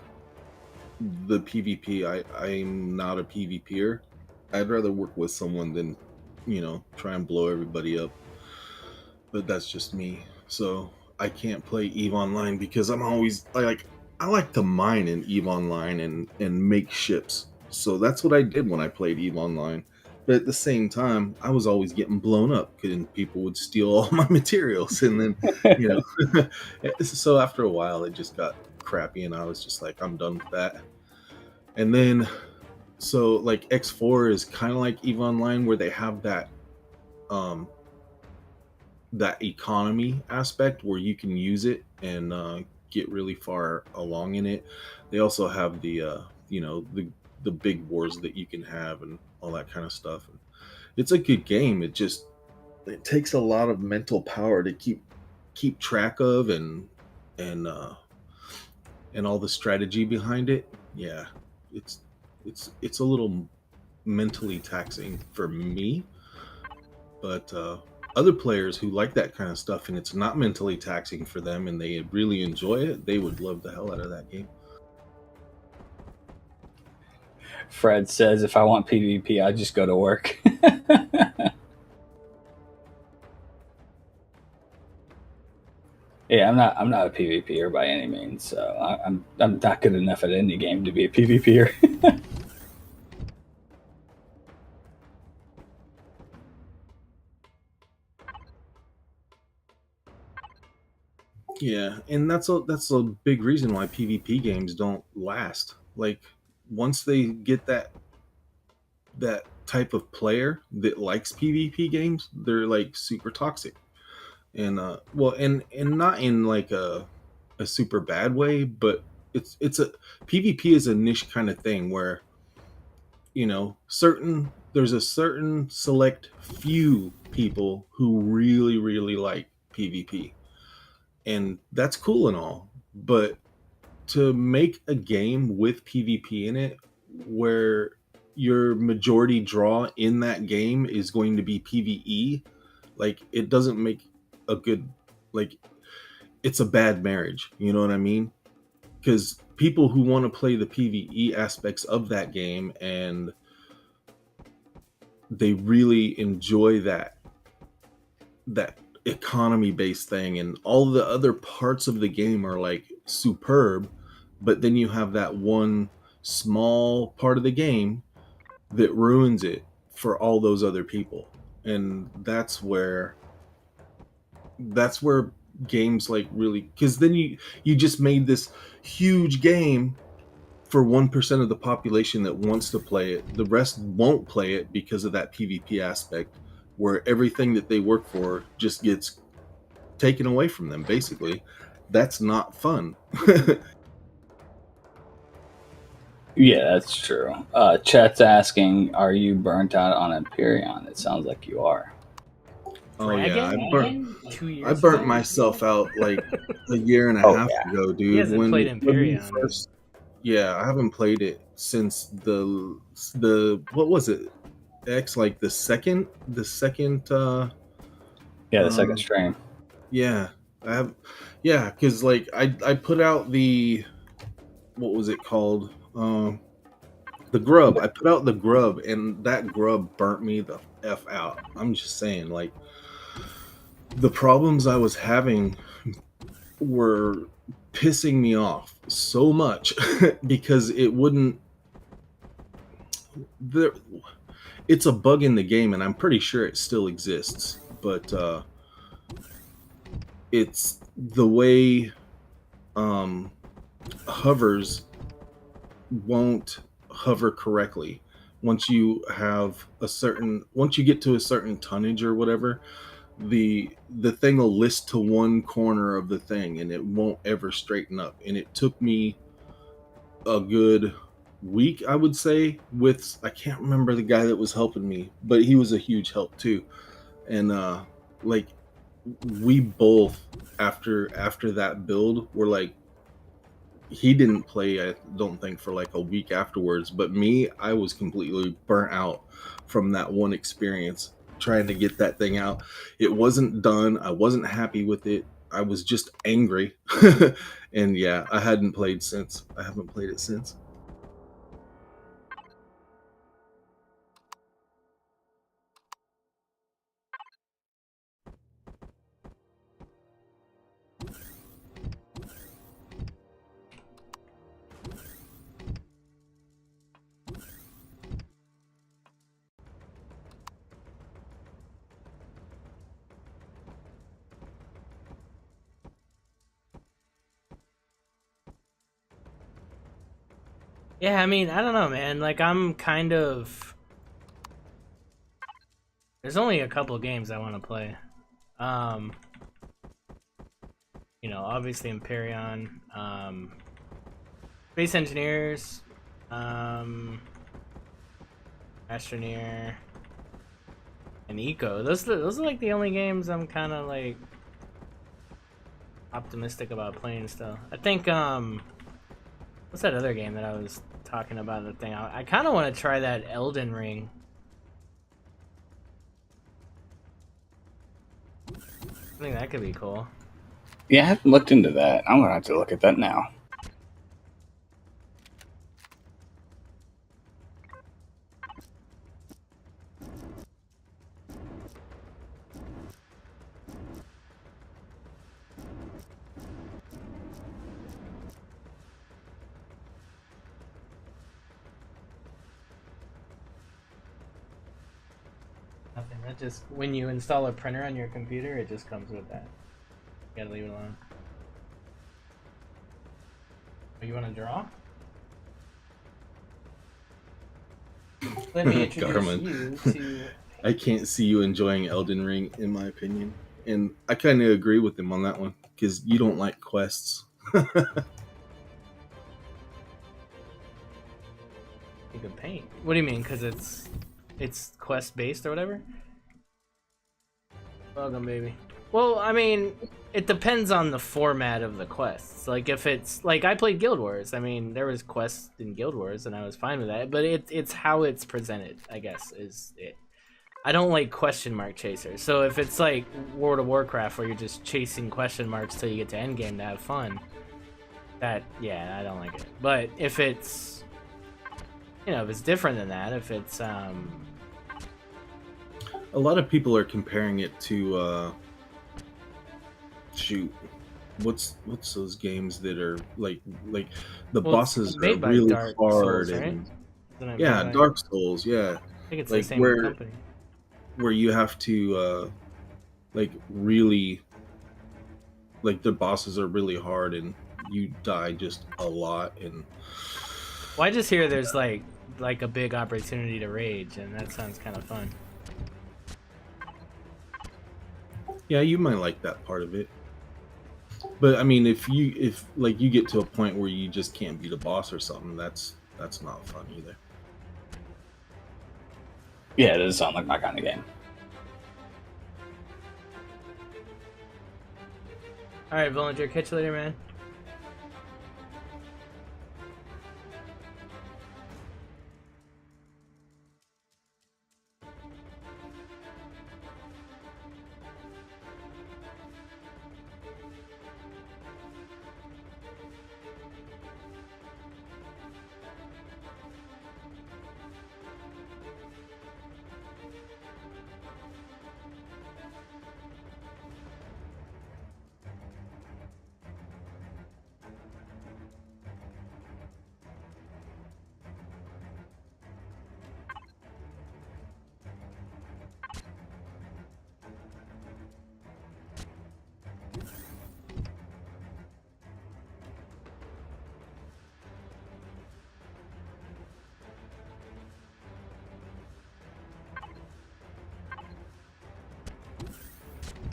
the PvP. I'm not a PvPer. I'd rather work with someone than, try and blow everybody up. But that's just me. So I can't play EVE Online because I'm always I like to mine in EVE Online and make ships. So that's what I did when I played EVE Online. But at the same time, I was always getting blown up because people would steal all my materials, and then so after a while, it just got crappy, and I was just like, I'm done with that. And then, so like X4 is kind of like EVE Online, where they have that that economy aspect where you can use it and get really far along in it. They also have the you know, the big wars that you can have and all that kind of stuff. And it's a good game. It takes a lot of mental power to keep track of and uh and all the strategy behind it. Yeah, it's it's a little mentally taxing for me, but other players who like that kind of stuff and it's not mentally taxing for them and they really enjoy it, they would love the hell out of that game. Fred says, if I want PvP, I just go to work. Yeah, I'm not a PvPer by any means, so I'm not good enough at any game to be a PvPer. Yeah, and that's a big reason why PvP games don't last. Like once they get that type of player that likes PvP games, they're like super toxic. And well, and not in like a super bad way, but it's a PvP is a niche kind of thing where, you know, there's a certain select few people who really like PvP. And that's cool and all, but to make a game with PvP in it where your majority draw in that game is going to be PvE, like it doesn't make a good, like it's a bad marriage, you know what I mean? Because people who want to play the PvE aspects of that game and they really enjoy that economy based thing, and all the other parts of the game are like superb, but then you have that one small part of the game that ruins it for all those other people. And that's where games like really, because then you just made this huge game for 1% of the population that wants to play it. The rest won't play it because of that PvP aspect, where everything that they work for just gets taken away from them, basically. That's not fun. Yeah, that's true. Chet's asking, are you burnt out on Empyrion? It sounds like you are. Oh yeah, Dragon? 2 I years burnt ago? myself out like a year and a Oh, half yeah. ago, dude. He hasn't played When we Empyrion. first, yeah, I haven't played it since the what was it? X, like the second Yeah, the second um stream. yeah. I have, yeah, because like I put out the, what was it called? The grub. I put out the grub, and that grub burnt me the f out. I'm just saying, like the problems I was having were pissing me off so much because it wouldn't. There, it's a bug in the game, and I'm pretty sure it still exists, but it's the way hovers won't hover correctly once you get to a certain tonnage or whatever. The thing will list to one corner of the thing and it won't ever straighten up, and it took me a good week, I would say. With, I can't remember the guy that was helping me, but he was a huge help too. And like we both, after that build, were like, he didn't play, I don't think, for like a week afterwards, but me, I was completely burnt out from that one experience trying to get that thing out. It wasn't done. I wasn't happy with it. I was just angry. And yeah, I haven't played it since. Yeah, I mean, I don't know, man. Like, I'm kind of. There's only a couple games I want to play. Um, obviously Empyrion, Space Engineers, Astroneer, and Eco. Those are like the only games I'm kind of like optimistic about playing still. I think what's that other game that I was talking about? The thing I kind of want to try that Elden Ring. I think that could be cool. Yeah, I haven't looked into that. I'm gonna have to look at that now. Nothing. That just when you install a printer on your computer, it just comes with that. You gotta leave it alone. Oh, you want to draw? Let me introduce Garmin. you to. I can't see you enjoying Elden Ring, in my opinion, and I kind of agree with him on that one because you don't like quests. You can paint. What do you mean? Because it's quest based or whatever. Welcome, baby. Well, I mean, it depends on the format of the quests. Like if it's like I played Guild Wars. I mean, there was quests in Guild Wars, and I was fine with that. But it's how it's presented, I guess, is it. I don't like question mark chasers. So if it's like World of Warcraft, where you're just chasing question marks till you get to endgame to have fun, I don't like it. But if it's if it's different than that, if it's A lot of people are comparing it to shoot, what's those games that are like the bosses are made by really Dark hard Souls, right? and Isn't it yeah, made by- Dark Souls, yeah, I think it's like the same where company. you have to like really like the bosses are really hard and you die just a lot. And Well, I just hear there's like a big opportunity to rage, and that sounds kind of fun. yeah, you might like that part of it. But I mean, if like you get to a point where you just can't beat a boss or something, that's not fun either. Yeah, it doesn't sound like my kind of game. All right, Volunteer, catch you later, man.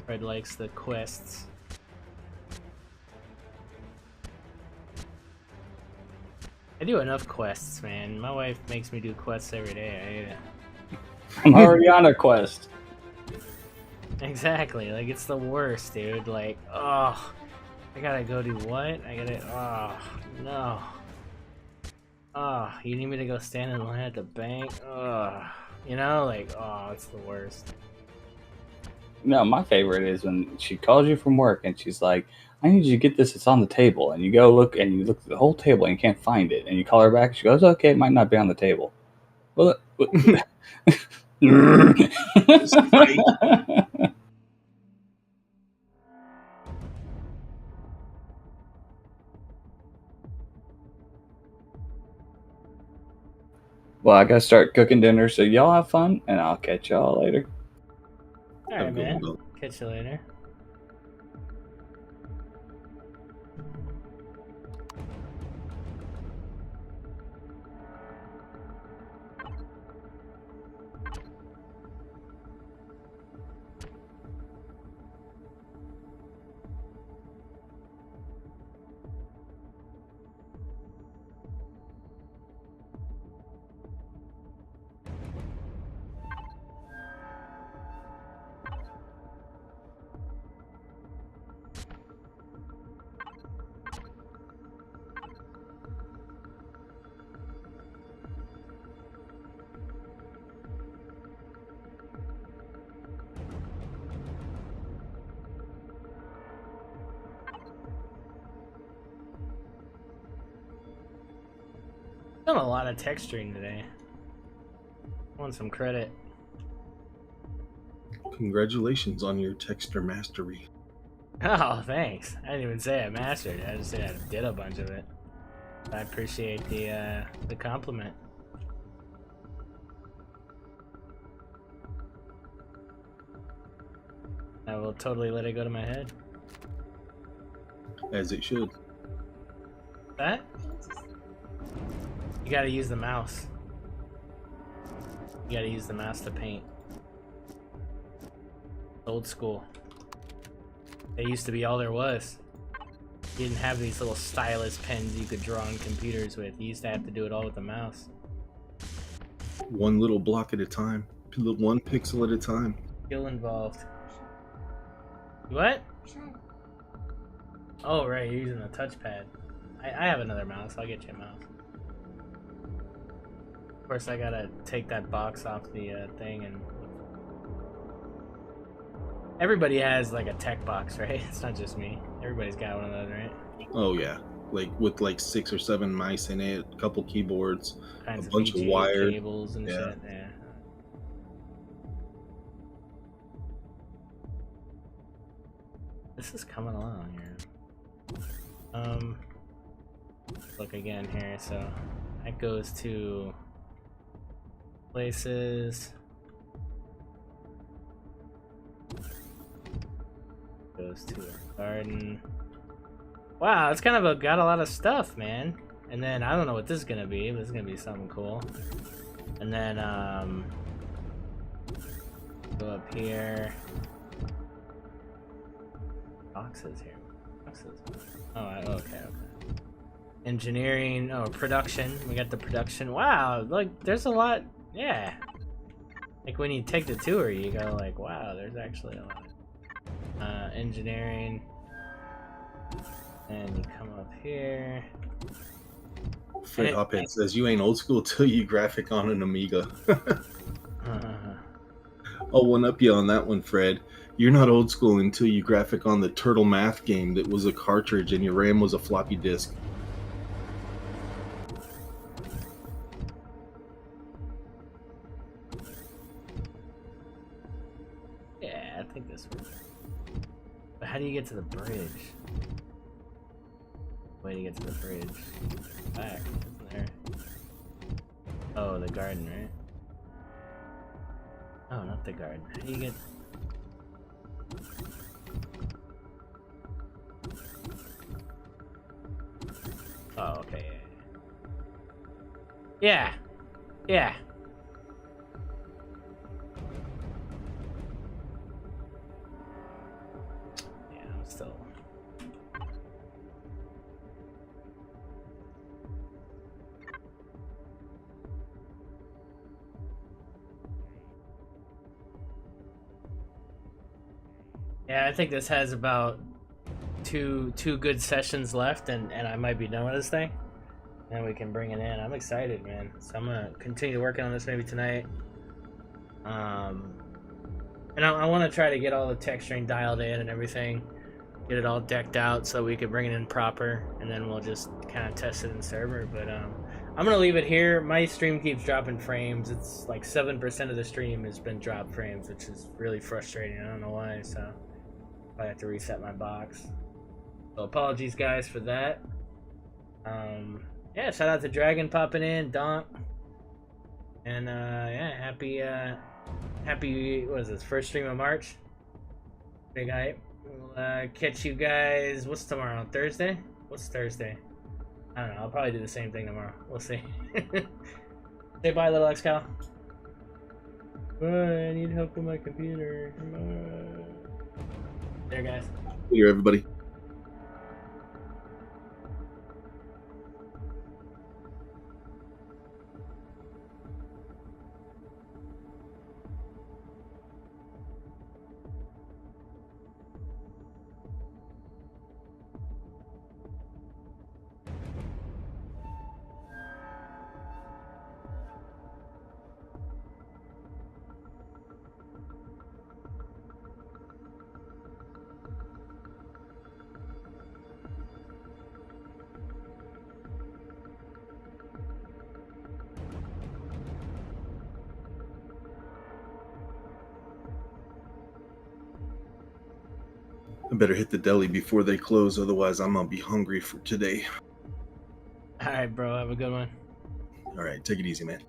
Fred likes the quests. I do enough quests, man. My wife makes me do quests every day. I hate it. I'm already on a quest. Exactly. Like, it's the worst, dude. Like, oh, I gotta go do what? Oh, no. Oh, you need me to go stand in line at the bank? Oh, it's the worst. No, my favorite is when she calls you from work and she's like, I need you to get this. It's on the table. And you go look and you look at the whole table and you can't find it. And you call her back. And she goes, okay, it might not be on the table. Well, well, I gotta start cooking dinner, so y'all have fun, and I'll catch y'all later. All Have a right, good man. one, Bill. Catch you later. Done a lot of texturing today. Want some credit. Congratulations on your texture mastery. Oh, thanks. I didn't even say I mastered it. I just said I did a bunch of it. I appreciate the compliment. I will totally let it go to my head. As it should. That? You gotta use the mouse. You gotta use the mouse to paint. Old school. They used to be all there was. You didn't have these little stylus pens you could draw on computers with. You used to have to do it all with the mouse. One little block at a time. One pixel at a time. Skill involved. What? Oh, right, you're using a touchpad. I have another mouse. I'll get you a mouse. Of course, I gotta take that box off the thing and... Everybody has like a tech box, right? It's not just me. Everybody's got one of those, right? Oh yeah, like with like 6 or 7 mice in it, a couple keyboards, Kinds a bunch of VGA wires, cables and yeah. shit. Yeah. This is coming along here. Look again here. So that goes to places. Goes to a garden. Wow, it's kind of got a lot of stuff, man. And then I don't know what this is gonna be. This is gonna be something cool. And then go up here. Boxes here. Boxes. Oh, okay. Engineering. Oh, production. We got the production. Wow, look, there's a lot. Yeah. Like when you take the tour, you go like, wow, there's actually a lot. Engineering. And you come up here. Fred Hophead says you ain't old school till you graphic on an Amiga. I'll one up you on that one, Fred. You're not old school until you graphic on the Turtle Math game that was a cartridge and your RAM was a floppy disk. Yeah, I think this works. But how do you get to the bridge? Way to get to the bridge. Back. There. Oh, the garden, right? Oh, not the garden. How do you get... Oh, okay. Yeah. Yeah. Yeah, I'm still... Yeah, I think this has about two good sessions left, and I might be done with this thing. And we can bring it in. I'm excited, man. So I'm gonna continue working on this maybe tonight. And I want to try to get all the texturing dialed in and everything, get it all decked out so we can bring it in proper, and then we'll just kind of test it in server. But I'm gonna leave it here. My stream keeps dropping frames. It's like 7% of the stream has been dropped frames, which is really frustrating. I don't know why. So I have to reset my box. So apologies, guys, for that. Yeah, shout out to Dragon popping in, Donk, and yeah, happy what is this, first stream of March? Big hype. We'll catch you guys. What's tomorrow? Thursday? What's Thursday? I don't know. I'll probably do the same thing tomorrow. We'll see. Say bye, little XCal. Bye. I need help with my computer. There, guys. Here, everybody. better hit the deli before they close, otherwise I'm gonna be hungry for today. All right, bro. Have a good one. All right, take it easy, man.